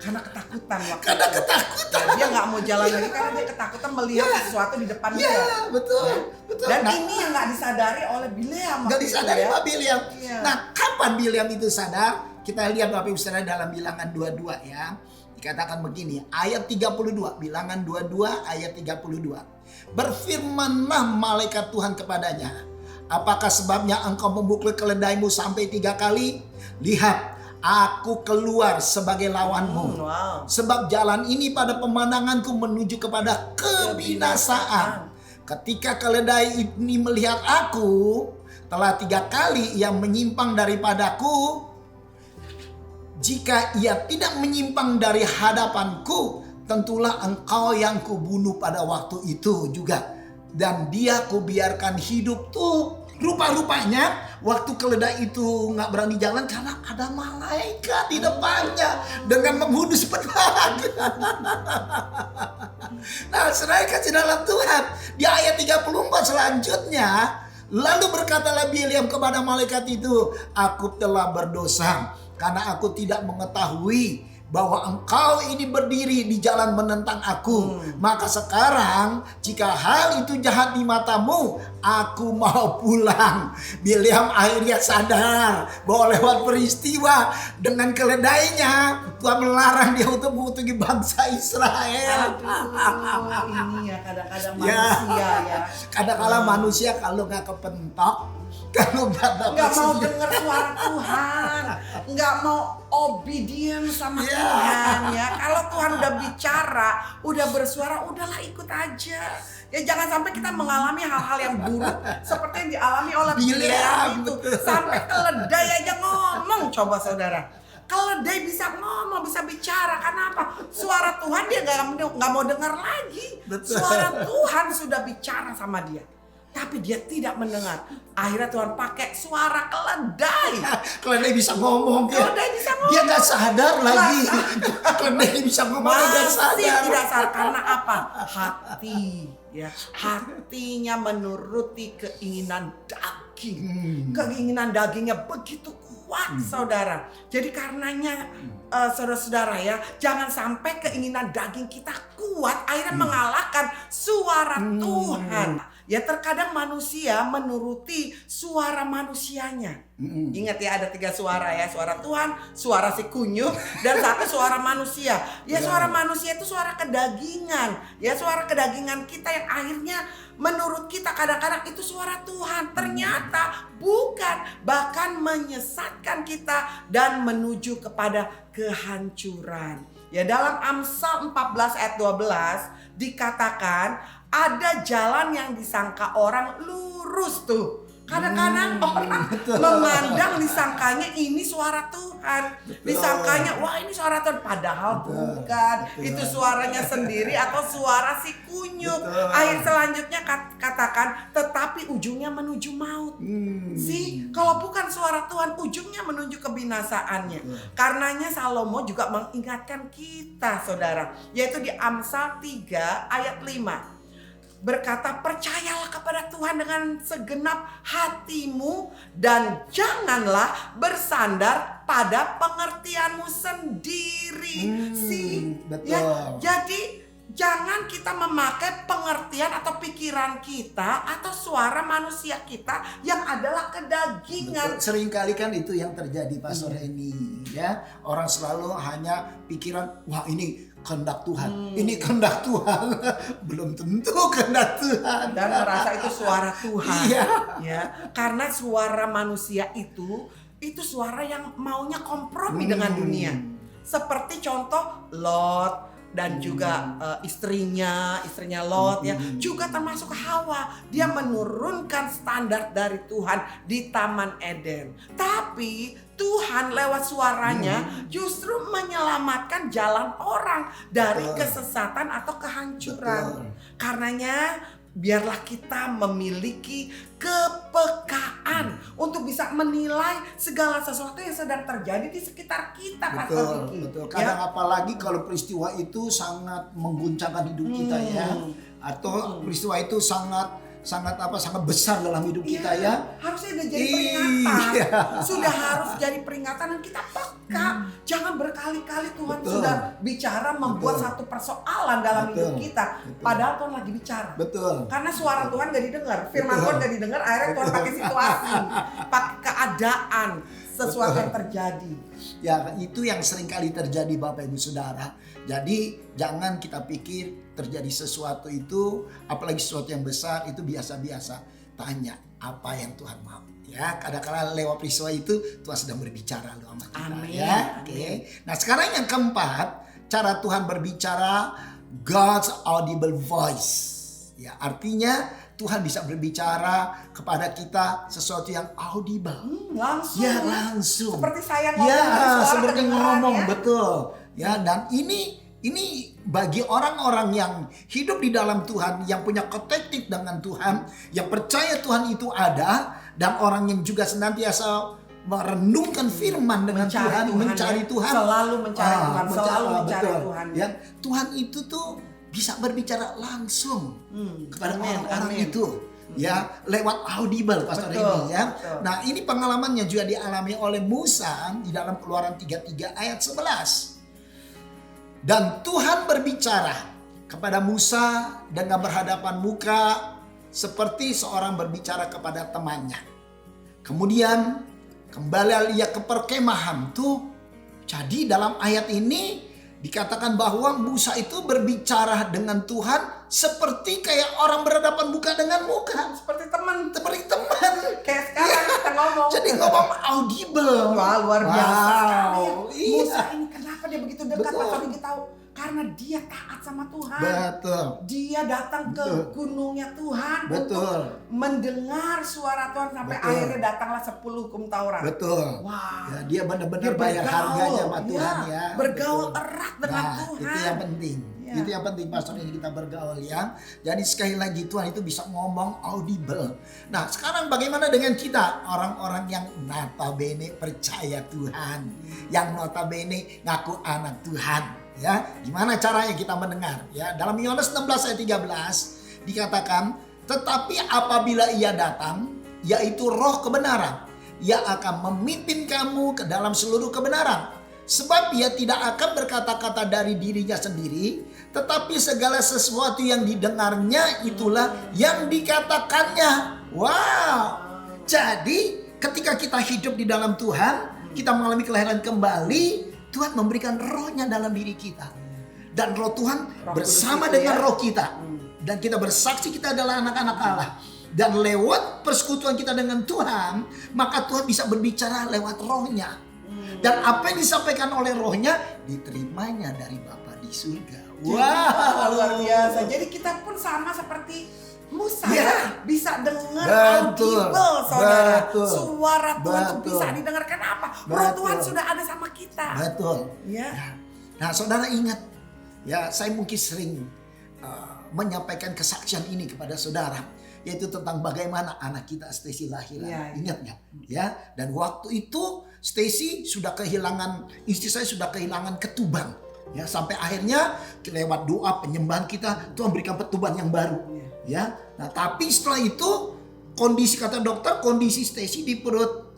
Karena ketakutan waktu Karena itu. ketakutan. Ya, dia nggak mau jalan lagi karena dia ketakutan melihat sesuatu di depan dia. Iya betul. Dan ini yang nggak disadari oleh Bileam. Nggak disadari Pak Bileam. Iya. Nah kapan Bileam itu sadar? Kita lihat Bapak Ibu Saudara dalam Bilangan 22 ya. Dikatakan begini, ayat 32, Bilangan 22 ayat 32. Berfirmanlah malaikat Tuhan kepadanya, apakah sebabnya engkau memukul keledaimu sampai 3 kali? Lihat, aku keluar sebagai lawanmu. Sebab jalan ini pada pemandanganku menuju kepada kebinasaan. Ketika keledai ini melihat aku, telah 3 kali ia menyimpang daripadaku. Jika ia tidak menyimpang dari hadapanku, tentulah engkau yang kubunuh pada waktu itu juga. Dan dia kubiarkan hidup tuh. Rupa-rupanya waktu keledai itu nggak berani jalan karena ada malaikat di depannya dengan menghunus pedang. Nah, saudara kasih dalam Tuhan, di ayat 34 selanjutnya, lalu berkatalah Bileam kepada malaikat itu, aku telah berdosa karena aku tidak mengetahui bahwa engkau ini berdiri di jalan menentang aku. Maka sekarang jika hal itu jahat di matamu, aku mau pulang. Bileam akhirnya sadar bahwa lewat peristiwa dengan keledainya, Tuhan melarang dia untuk mengutuki bangsa Israel. Ini ya kadang-kadang manusia ya. Kadang-kadang manusia kalau nggak kepentok, kalau nggak mau dengar suara Tuhan, nggak mau obedience sama Tuhan ya. Kalau Tuhan udah bicara, udah bersuara, udahlah ikut aja. Ya jangan sampai kita mengalami hal-hal yang buruk seperti yang dialami oleh Bileam itu. Sampai keledai aja ngomong, coba saudara. Keledai bisa ngomong, bisa bicara. Karena apa? Suara Tuhan dia nggak mau dengar lagi. Suara Tuhan sudah bicara sama dia, tapi dia tidak mendengar. Akhirnya Tuhan pakai suara keledai. Keledai bisa ngomong. Keledai bisa ngomong. Dia nggak sadar lagi. Keledai bisa ngomong. Dia sadar. Tidak sadar karena apa? Hati. Ya, hatinya menuruti keinginan daging. Keinginan dagingnya begitu kuat, saudara. Jadi karenanya, saudara-saudara ya, jangan sampai keinginan daging kita kuat, akhirnya mengalahkan suara Tuhan. Ya terkadang manusia menuruti suara manusianya. Ingat ya, ada 3 suara ya. Suara Tuhan, suara si kunyuk, dan satu suara manusia. Ya suara manusia itu suara kedagingan. Ya suara kedagingan kita yang akhirnya menurut kita kadang-kadang itu suara Tuhan. Ternyata bukan. Bahkan menyesatkan kita dan menuju kepada kehancuran. Ya dalam Amsal 14 ayat 12 dikatakan ada jalan yang disangka orang lurus tuh. Kadang-kadang orang memandang disangkanya ini suara Tuhan. Disangkanya wah ini suara Tuhan. Padahal bukan. Itu suaranya sendiri atau suara si kunyuk. Ayat selanjutnya katakan tetapi ujungnya menuju maut. Kalau bukan suara Tuhan ujungnya menuju kebinasaannya. Karenanya Salomo juga mengingatkan kita saudara. Yaitu di Amsal 3 ayat 5. Berkata percayalah kepada Tuhan dengan segenap hatimu dan janganlah bersandar pada pengertianmu sendiri. Betul. Ya, jadi jangan kita memakai pengertian atau pikiran kita atau suara manusia kita yang adalah kedagingan. Seringkali kan itu yang terjadi Pastor ini ya. Orang selalu hanya pikiran wah ini kehendak Tuhan, ini kehendak Tuhan, belum tentu kehendak Tuhan. Dan merasa itu suara Tuhan, iya. Ya, karena suara manusia itu suara yang maunya kompromi dengan dunia. Seperti contoh Lot dan juga istrinya Lot ya, juga termasuk Hawa. Dia menurunkan standar dari Tuhan di Taman Eden. Tapi Tuhan lewat suaranya justru menyelamatkan jalan orang dari kesesatan atau kehancuran. Karenanya biarlah kita memiliki kepekaan untuk bisa menilai segala sesuatu yang sedang terjadi di sekitar kita. Betul. Kadang apalagi kalau peristiwa itu sangat mengguncangkan hidup kita ya, atau peristiwa itu sangat besar dalam hidup kita ya. Harusnya udah jadi peringatan. Sudah harus jadi peringatan dan kita peka. Jangan berkali-kali Tuhan sudah bicara membuat satu persoalan dalam hidup kita. Padahal Tuhan lagi bicara. Karena suara Tuhan gak didengar, firman Tuhan gak didengar, akhirnya Tuhan pakai situasi, pakai keadaan, sesuatu yang terjadi. Ya itu yang sering kali terjadi Bapak Ibu Saudara. Jadi jangan kita pikir terjadi sesuatu itu, apalagi sesuatu yang besar itu biasa-biasa. Tanya apa yang Tuhan mau. Ya kadang-kadang lewat peristiwa itu Tuhan sedang berbicara loh sama kita. Amin. Ya. Oke. Nah sekarang yang keempat, cara Tuhan berbicara, God's audible voice. Ya artinya Tuhan bisa berbicara kepada kita sesuatu yang audible. Langsung. Ya langsung. Seperti saya ngomong. Ya seperti ngomong ya. Betul. Ya dan ini bagi orang-orang yang hidup di dalam Tuhan, yang punya konektif dengan Tuhan, yang percaya Tuhan itu ada, dan orang yang juga senantiasa merenungkan firman dengan mencari Tuhan, selalu mencari Tuhan. Ya, Tuhan itu tuh bisa berbicara langsung kepada orang-orang itu. Ya, lewat audible Pastor ini ya. Betul. Nah, ini pengalamannya juga dialami oleh Musa di dalam Keluaran 33 ayat 11. Dan Tuhan berbicara kepada Musa dengan berhadapan muka seperti seorang berbicara kepada temannya. Kemudian kembali ia ke perkemahan tuh. Jadi dalam ayat ini dikatakan bahwa Musa itu berbicara dengan Tuhan seperti kayak orang berhadapan muka dengan muka. Seperti teman. Kayak sekarang kita ngomong. Jadi ngomong audible. Wah luar biasa sekali. Iya. Musa ini kenapa dia begitu dekat? Pastor Rigi tahu. Karena dia taat sama Tuhan. Betul. Dia datang ke gunungnya Tuhan. Betul. Untuk mendengar suara Tuhan sampai akhirnya datanglah 10 hukum Taurat. Betul. Wah. Ya, dia benar-benar bayar harganya sama Tuhan ya. Bergaul Betul. erat dengan Tuhan. Itu yang penting. Ya. Itu yang penting Pastor ini kita bergaul ya. Jadi sekali lagi Tuhan itu bisa ngomong audible. Nah sekarang bagaimana dengan kita? Orang-orang yang notabene percaya Tuhan. Yang notabene ngaku anak Tuhan. Ya, gimana caranya kita mendengar? Ya, dalam Yohanes 16 ayat 13 dikatakan, tetapi apabila ia datang, yaitu Roh kebenaran, ia akan memimpin kamu ke dalam seluruh kebenaran. Sebab ia tidak akan berkata-kata dari dirinya sendiri, tetapi segala sesuatu yang didengarnya itulah yang dikatakannya. Wow. Jadi ketika kita hidup di dalam Tuhan, kita mengalami kelahiran kembali, Tuhan memberikan rohnya dalam diri kita. Dan roh Tuhan bersama dengan roh kita. Dan kita bersaksi kita adalah anak-anak Allah. Dan lewat persekutuan kita dengan Tuhan, maka Tuhan bisa berbicara lewat rohnya. Dan apa yang disampaikan oleh rohnya, diterimanya dari Bapa di surga. Wow, luar biasa. Jadi kita pun sama seperti Musa Ya. bisa dengar Betul. audible, saudara. Betul. Suara Tuhan itu Betul. bisa didengarkan apa? Roh Betul. Tuhan sudah ada sama kita. Betul. Ya. Nah, saudara ingat, ya saya mungkin sering menyampaikan kesaksian ini kepada saudara, yaitu tentang bagaimana anak kita Stacy lahiran. Ya, ya. Ingat nggak? Ya, dan waktu itu Stacy sudah kehilangan, istri saya sudah kehilangan ketuban. Ya, sampai akhirnya lewat doa penyembahan kita, Tuhan berikan ketuban yang baru. Ya, nah tapi setelah itu kondisi, kata dokter, kondisi Stacy di perut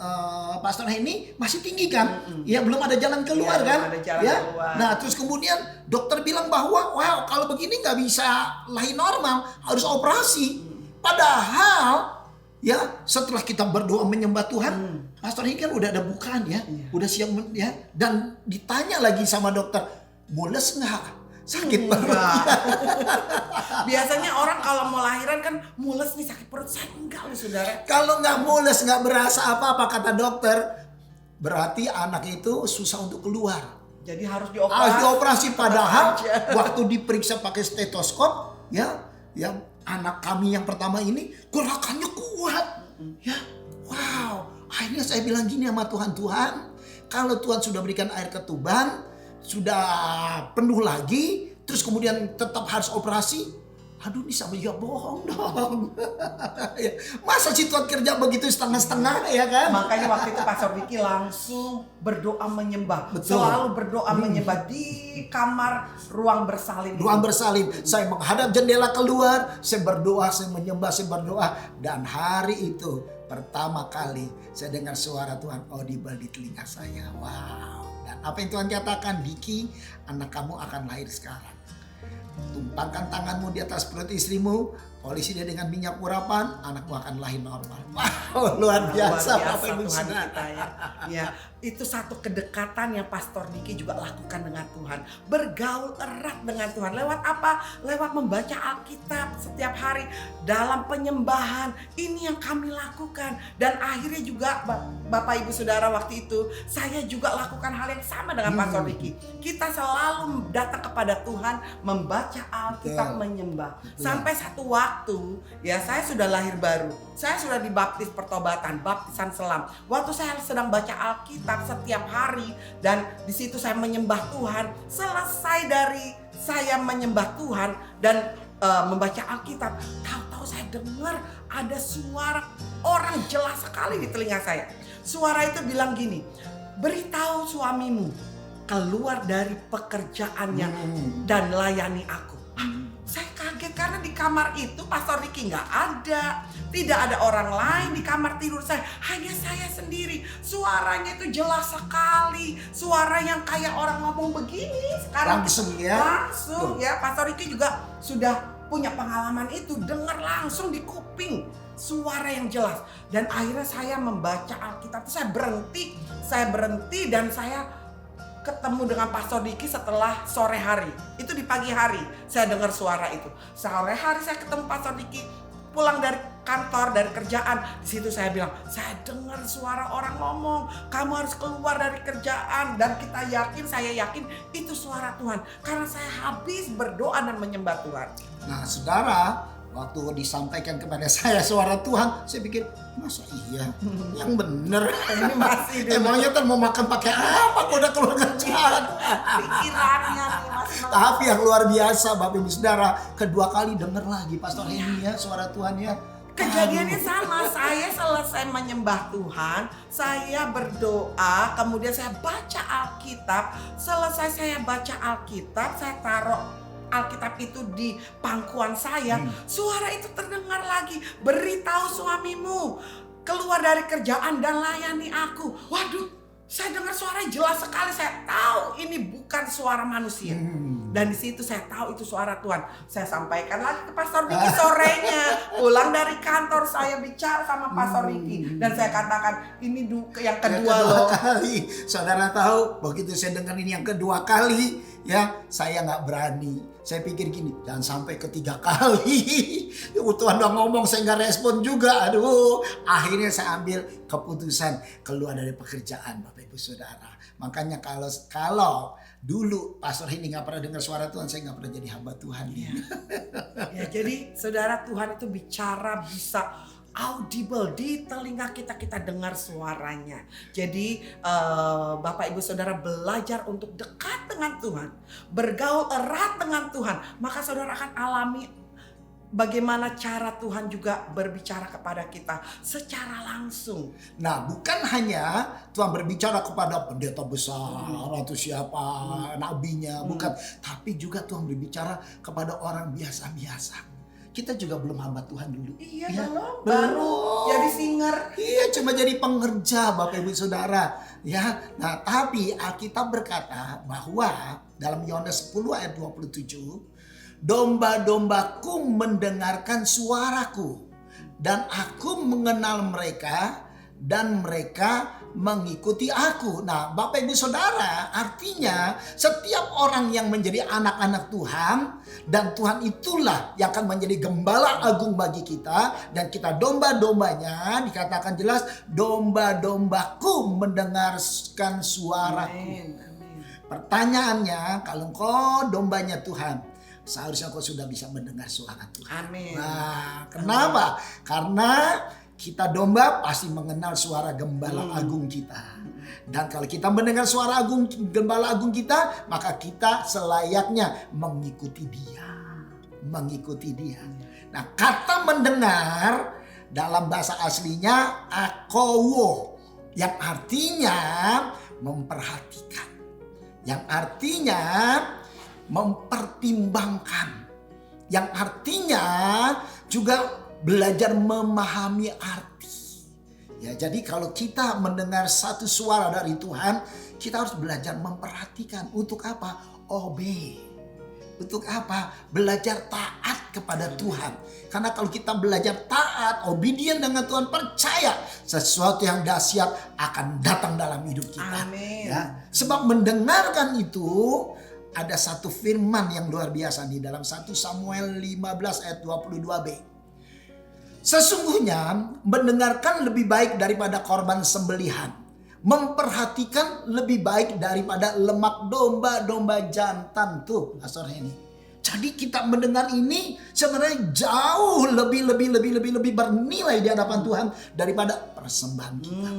Pastor Henny masih tinggi kan? Ya, belum ada jalan keluar Ya, kan? belum ada jalan Ya. keluar. Nah, terus kemudian dokter bilang bahwa wow, kalau begini nggak bisa lahir normal, harus operasi. Padahal ya setelah kita berdoa menyembah Tuhan, Pastor Henny kan udah ada bukaan ya, udah siap ya, dan ditanya lagi sama dokter, mules nggak? Sakit Enggak. Biasanya orang kalau mau lahiran kan mules nih, sakit perut. Saya enggak loh, saudara. Kalau nggak mules, nggak berasa apa-apa, kata dokter, berarti anak itu susah untuk keluar. Jadi harus Harus dioperasi. dioperasi. Padahal Aja. waktu diperiksa pakai stetoskop, ya, yang anak kami yang pertama ini gerakannya kuat, ya, wow. Akhirnya saya bilang gini sama Tuhan, Tuhan, kalau Tuhan sudah berikan air ketuban, sudah penuh lagi, terus kemudian tetap harus operasi, aduh ini sama juga bohong dong. Ya, masa sih Tuhan kerja begitu setengah-setengah, ya kan? Makanya waktu itu Pastor Vicky langsung berdoa menyembah. Betul. Selalu berdoa menyembah di kamar ruang bersalin. Ruang bersalin, saya menghadap jendela keluar, saya berdoa, saya menyembah, saya berdoa. Dan hari itu pertama kali saya dengar suara Tuhan audible di telinga saya. Wow. Dan apa yang Tuhan katakan, Vicky, anak kamu akan lahir sekarang. Tumpangkan tanganmu di atas perut istrimu, polisi dia dengan minyak urapan, anakmu akan lahir normal. Wow, luar biasa, Bapak Ibu Tuhan Saudara. kita ya. Ya, itu satu kedekatan yang Pastor Niki juga lakukan dengan Tuhan. Bergaul erat dengan Tuhan. Lewat apa? Lewat membaca Alkitab setiap hari dalam penyembahan. Ini yang kami lakukan. Dan akhirnya juga Bapak Ibu Saudara, waktu itu saya juga lakukan hal yang sama dengan Pastor Niki. Kita selalu datang kepada Tuhan, membaca Alkitab, Betul. menyembah. Betul. Sampai satu waktu, ya saya sudah lahir baru. Saya sudah dibaptis pertobatan, baptisan selam. Waktu saya sedang baca Alkitab setiap hari dan di situ saya menyembah Tuhan. Selesai dari saya menyembah Tuhan dan membaca Alkitab, tahu-tahu saya dengar ada suara orang jelas sekali di telinga saya. Suara itu bilang gini, beritahu suamimu keluar dari pekerjaannya dan layani aku. Saya kaget karena di kamar itu Pastor Ricky nggak ada. Tidak ada orang lain di kamar tidur saya. Hanya saya sendiri. Suaranya itu jelas sekali. Suara yang kayak orang ngomong begini. Sekarang Langsung ya. Langsung ya. Pastor Ricky juga sudah punya pengalaman itu. Dengar langsung di kuping. Suara yang jelas. Dan akhirnya saya membaca Alkitab. Saya berhenti dan saya ketemu dengan Pastor Diki setelah sore hari. Itu di pagi hari saya dengar suara itu. Sore hari saya ketemu Pastor Diki pulang dari kantor, dari kerjaan. Di situ saya bilang, saya dengar suara orang ngomong, kamu harus keluar dari kerjaan. Dan saya yakin itu suara Tuhan. Karena saya habis berdoa dan menyembah Tuhan. Nah, saudara, waktu disampaikan kepada saya suara Tuhan, saya pikir, masa iya? Yang bener. Ini masih dulu. Emangnya kan mau makan pakai apa? Kok udah keluar kerjaan? Pikirannya nih masih. Tapi yang luar biasa, Bapak Ibu Saudara, kedua kali denger lagi Pastor Henny ya, suara Tuhan ya. Kejadiannya sama, saya selesai menyembah Tuhan, saya berdoa, kemudian saya baca Alkitab. Selesai saya baca Alkitab, saya taruh Alkitab itu di pangkuan saya. Suara itu terdengar lagi, beritahu suamimu keluar dari kerjaan dan layani aku. Waduh, saya dengar suara jelas sekali. Saya tahu ini bukan suara manusia. Dan di situ saya tahu itu suara Tuhan. Saya sampaikan lagi ke Pastor Ricky sorenya. Pulang dari kantor saya bicara sama Pastor Ricky. Dan saya katakan ini yang kedua loh. Kali. Saudara tahu begitu saya dengar ini yang kedua kali, ya saya nggak berani. Saya pikir gini, jangan sampai ketiga kali. Tuhan udah ngomong saya nggak respon juga. Aduh, akhirnya saya ambil keputusan keluar dari pekerjaan, Bapak Ibu Saudara. Makanya kalau dulu Pastor Hendy nggak pernah dengar suara Tuhan, saya nggak pernah jadi hamba Tuhan. Ya, jadi saudara, Tuhan itu bicara bisa audible di telinga kita dengar suaranya. Jadi Bapak Ibu Saudara belajar untuk dekat dengan Tuhan, bergaul erat dengan Tuhan, maka saudara akan alami bagaimana cara Tuhan juga berbicara kepada kita secara langsung. Nah, bukan hanya Tuhan berbicara kepada pendeta besar atau siapa nabinya, bukan, tapi juga Tuhan berbicara kepada orang biasa-biasa. Kita juga belum hamba Tuhan dulu. Iya, ya, belum. Jadi singer. Iya, cuma jadi pengerja, Bapak Ibu Saudara. Ya, nah tapi Alkitab berkata bahwa dalam Yohanes 10 ayat 27, domba-dombaku mendengarkan suaraku dan aku mengenal mereka dan mereka mengikuti aku. Nah, Bapak Ibu Saudara, artinya setiap orang yang menjadi anak-anak Tuhan, dan Tuhan itulah yang akan menjadi gembala agung bagi kita, dan kita domba-dombanya. Dikatakan jelas, domba-dombaku mendengarkan suaraku. Pertanyaannya, kalau engkau dombanya Tuhan, seharusnya kau sudah bisa mendengar suara Tuhan. Amin. Nah, kenapa? Karena kita domba pasti mengenal suara gembala agung kita. Dan kalau kita mendengar suara gembala agung kita, maka kita selayaknya mengikuti dia. Mengikuti dia. Nah, kata mendengar dalam bahasa aslinya akowo, yang artinya memperhatikan. Yang artinya mempertimbangkan. Yang artinya juga belajar memahami arti. Ya, jadi kalau kita mendengar satu suara dari Tuhan, kita harus belajar memperhatikan. Untuk apa? Obey. Untuk apa? Belajar taat kepada Tuhan. Karena kalau kita belajar taat, obedient dengan Tuhan, percaya sesuatu yang dahsyat akan datang dalam hidup kita. Amin. Ya, sebab mendengarkan itu ada satu firman yang luar biasa nih dalam 1 Samuel 15 ayat 22b. Sesungguhnya mendengarkan lebih baik daripada korban sembelihan. Memperhatikan lebih baik daripada lemak domba-domba jantan tuh, Pastor Henny. Jadi kita mendengar ini sebenarnya jauh lebih bernilai di hadapan Tuhan daripada persembahan kita.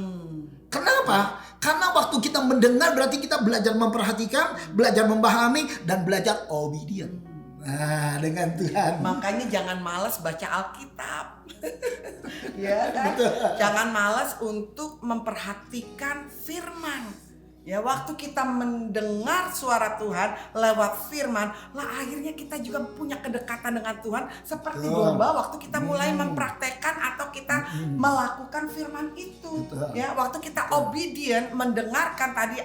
Kenapa? Karena waktu kita mendengar berarti kita belajar memperhatikan, belajar memahami, dan belajar obedient. Nah, dengan Tuhan. Makanya jangan malas baca Alkitab. Ya kan? Jangan malas untuk memperhatikan firman. Ya, waktu kita mendengar suara Tuhan lewat firman, lah akhirnya kita juga punya kedekatan dengan Tuhan seperti domba waktu kita mulai mempraktekkan atau kita melakukan firman itu. Ya, waktu kita obedient mendengarkan tadi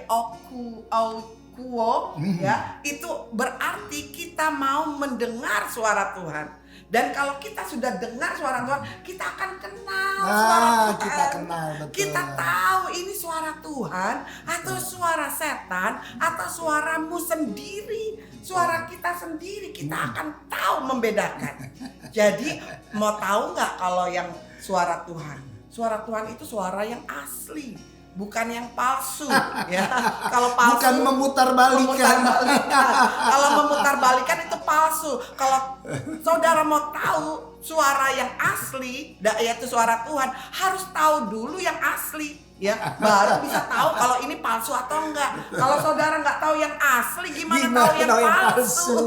ya, itu berarti kita mau mendengar suara Tuhan. Dan kalau kita sudah dengar suara Tuhan, kita akan kenal suara Tuhan. Kita kenal, betul. Kita tahu ini suara Tuhan atau suara setan atau suaramu sendiri, suara kita sendiri. Kita akan tahu membedakan. Jadi mau tahu nggak kalau yang suara Tuhan? Suara Tuhan itu suara yang asli, bukan yang palsu. Ya, kalau palsu bukan memutarbalikkan. Kalau memutarbalikkan itu palsu. Kalau saudara mau tahu suara yang asli, yaitu suara Tuhan, harus tahu dulu yang asli, ya, baru bisa tahu kalau ini palsu atau enggak. Kalau saudara nggak tahu yang asli, gimana tahu yang palsu?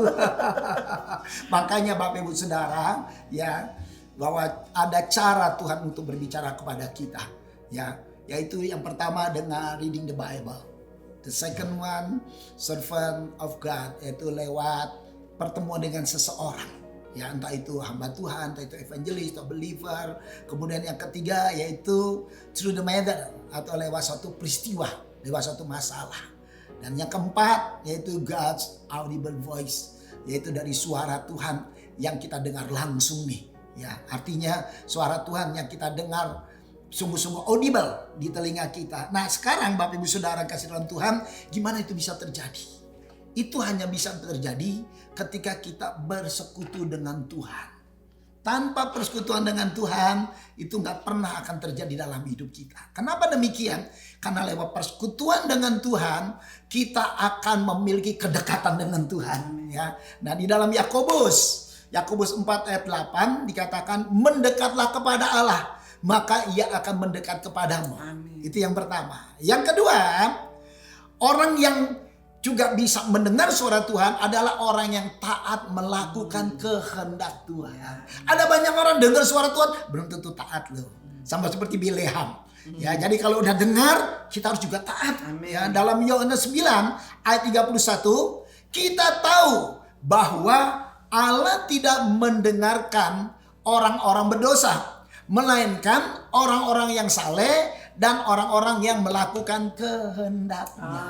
Makanya Bapak Ibu Saudara, ya, bahwa ada cara Tuhan untuk berbicara kepada kita, ya. Yaitu yang pertama dengan reading the Bible. The second one, servant of God, yaitu lewat pertemuan dengan seseorang. Ya, entah itu hamba Tuhan, entah itu evangelist atau believer. Kemudian yang ketiga yaitu through the matter, atau lewat suatu peristiwa, lewat suatu masalah. Dan yang keempat yaitu God's audible voice, yaitu dari suara Tuhan yang kita dengar langsung nih. Ya, artinya suara Tuhan yang kita dengar sungguh-sungguh audible di telinga kita. Nah sekarang Bapak Ibu Saudara kasih dalam Tuhan, gimana itu bisa terjadi? Itu hanya bisa terjadi ketika kita bersekutu dengan Tuhan. Tanpa persekutuan dengan Tuhan itu gak pernah akan terjadi dalam hidup kita. Kenapa demikian? Karena lewat persekutuan dengan Tuhan kita akan memiliki kedekatan dengan Tuhan. Ya. Nah di dalam Yakobus 4 ayat 8 dikatakan, mendekatlah kepada Allah, maka ia akan mendekat kepadamu. Amin. Itu yang pertama. Yang kedua, orang yang juga bisa mendengar suara Tuhan adalah orang yang taat melakukan kehendak Tuhan. Ada banyak orang dengar suara Tuhan belum tentu taat loh. Sama seperti Bileham. Ya, jadi kalau udah dengar kita harus juga taat. Ya, dalam Yohanes 9 ayat 31 kita tahu bahwa Allah tidak mendengarkan orang-orang berdosa, melainkan orang-orang yang saleh dan orang-orang yang melakukan kehendaknya.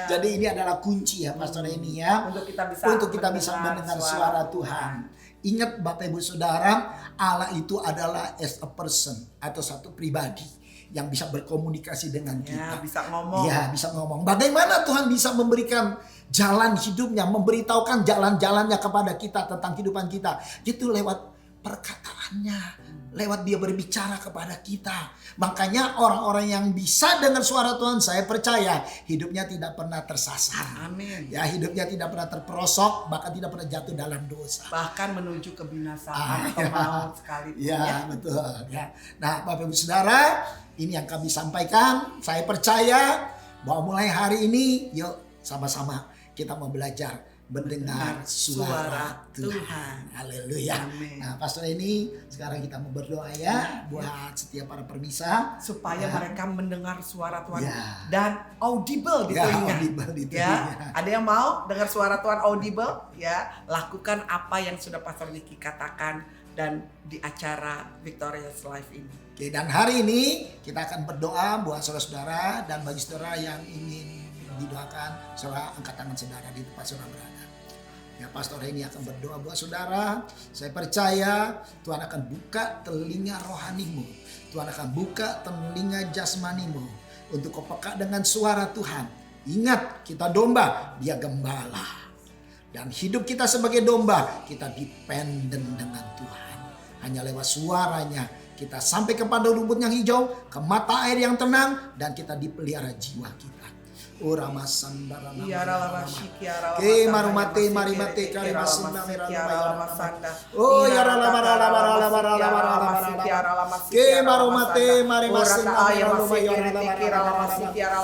Jadi ini adalah kunci ya Pastor ini ya, untuk kita bisa mendengar suara Tuhan. Ingat Bapak Ibu Saudara, Allah itu adalah as a person atau satu pribadi yang bisa berkomunikasi dengan kita. Bisa ngomong. Ya, bisa ngomong. Bagaimana Tuhan bisa memberikan jalan hidupnya, memberitahukan jalan-jalannya kepada kita tentang kehidupan kita? Itu lewat perkataannya, lewat dia berbicara kepada kita. Makanya orang-orang yang bisa dengar suara Tuhan, saya percaya hidupnya tidak pernah tersasar. Amin. Ya, hidupnya tidak pernah terperosok, bahkan tidak pernah jatuh dalam dosa. Bahkan menuju kebinasaan atau maut sekalipun. Ya, betul. Ya. Nah, Bapak Ibu Saudara, ini yang kami sampaikan. Saya percaya bahwa mulai hari ini, yuk sama-sama kita mau belajar mendengar suara Tuhan. Haleluya. Nah, Pastor ini sekarang kita mau berdoa ya buat setiap para permisa supaya mereka mendengar suara Tuhan dan audible di telinga. Ya, ada yang mau dengar suara Tuhan audible? Ya, lakukan apa yang sudah Pastor Niki katakan dan di acara Victorious Life ini. Oke, dan hari ini kita akan berdoa buat saudara-saudara, dan bagi saudara yang ingin didoakan, saudara angkat tangan saudara di tempat saudara berada. Ya, Pastor ini akan berdoa buat saudara. Saya percaya Tuhan akan buka telinga rohanimu, Tuhan akan buka telinga jasmanimu untuk kau peka dengan suara Tuhan. Ingat, kita domba, dia gembala. Dan hidup kita sebagai domba, kita dependen dengan Tuhan. Hanya lewat suaranya kita sampai kepada rumput yang hijau, ke mata air yang tenang, dan kita dipelihara jiwa kita. Urama sandara nama. Ke marumate marimate karimasunda meralama. Oh ya rala rala. Ke marumate marimasunda meralama.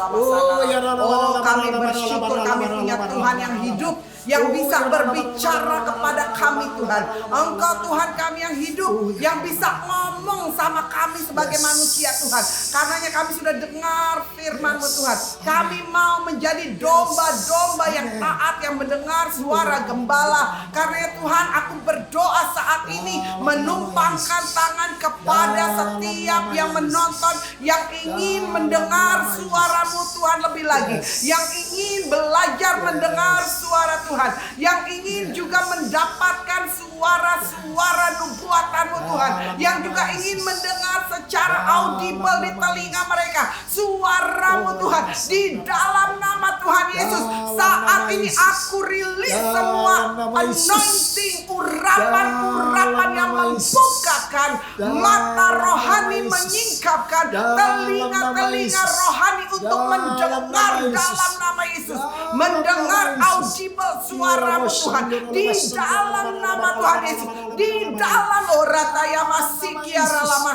Oh ya rala. Oh, kami bersyukur kami punya Tuhan yang hidup, yang bisa berbicara kepada kami Tuhan. Engkau Tuhan kami yang hidup, yang bisa ngomong sama kami sebagai manusia Tuhan. Karenanya kami sudah dengar firman-Mu Tuhan. Kami mau menjadi domba-domba yang taat, yang mendengar suara gembala. Karena Tuhan, aku berdoa saat ini menumpangkan tangan kepada setiap yang menonton, yang ingin mendengar suara-Mu Tuhan lebih lagi, yang ingin belajar mendengar suara Tuhan, yang ingin juga mendapatkan suara-suara nubuatan-Mu Tuhan, yang juga ingin mendengar secara audible di telinga mereka suara-Mu Tuhan. Di dalam nama Tuhan Yesus, saat ini aku rilis semua anointing, urapan-urapan yang membukakan mata rohani, menyingkapkan telinga-telinga rohani untuk mendengar dalam nama Yesus, mendengar audible suara-Mu Tuhan di dalam nama Tuhan Yesus, di dalam orataya masikiara lama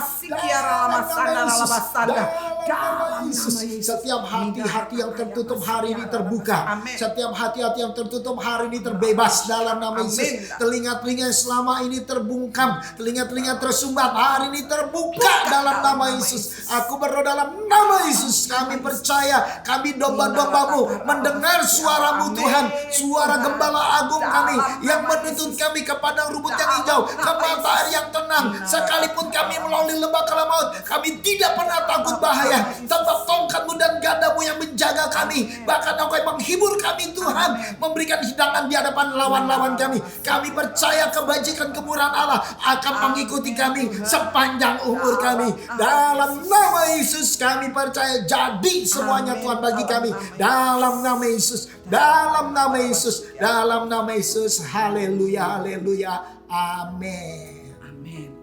sanda dalam nama Yesus. Setiap hati-hati yang tertutup hari ini terbuka. Setiap hati-hati yang tertutup hari ini terbebas dalam nama Yesus. Telinga-telinga yang selama ini terbungkam, telinga-telinga tersumbat hari ini terbuka dalam nama Yesus. Aku berdoa dalam nama Yesus. Kami percaya kami domba-domba-Mu mendengar suara-Mu Tuhan, suara gembala agung kami yang menuntun kami kepada rumput yang hijau, ke mata air yang tenang. Sekalipun kami melalui lembah kala maut, kami tidak pernah takut bahaya, sebab tongkat-Mu dan gadamu yang menjaga menjaga kami. Bahkan Engkau yang menghibur kami Tuhan, memberikan hidangan di hadapan lawan-lawan kami. Kami percaya kebajikan kemurahan Allah akan mengikuti kami sepanjang umur kami. Dalam nama Yesus kami percaya jadi semuanya Tuhan bagi kami. Dalam nama Yesus, dalam nama Yesus, dalam nama Yesus. Haleluya, haleluya. Amin. Amin.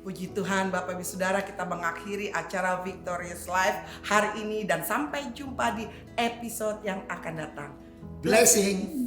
Puji Tuhan Bapak Ibu Saudara, kita mengakhiri acara Victorious Life hari ini dan sampai jumpa di episode yang akan datang. Blessing.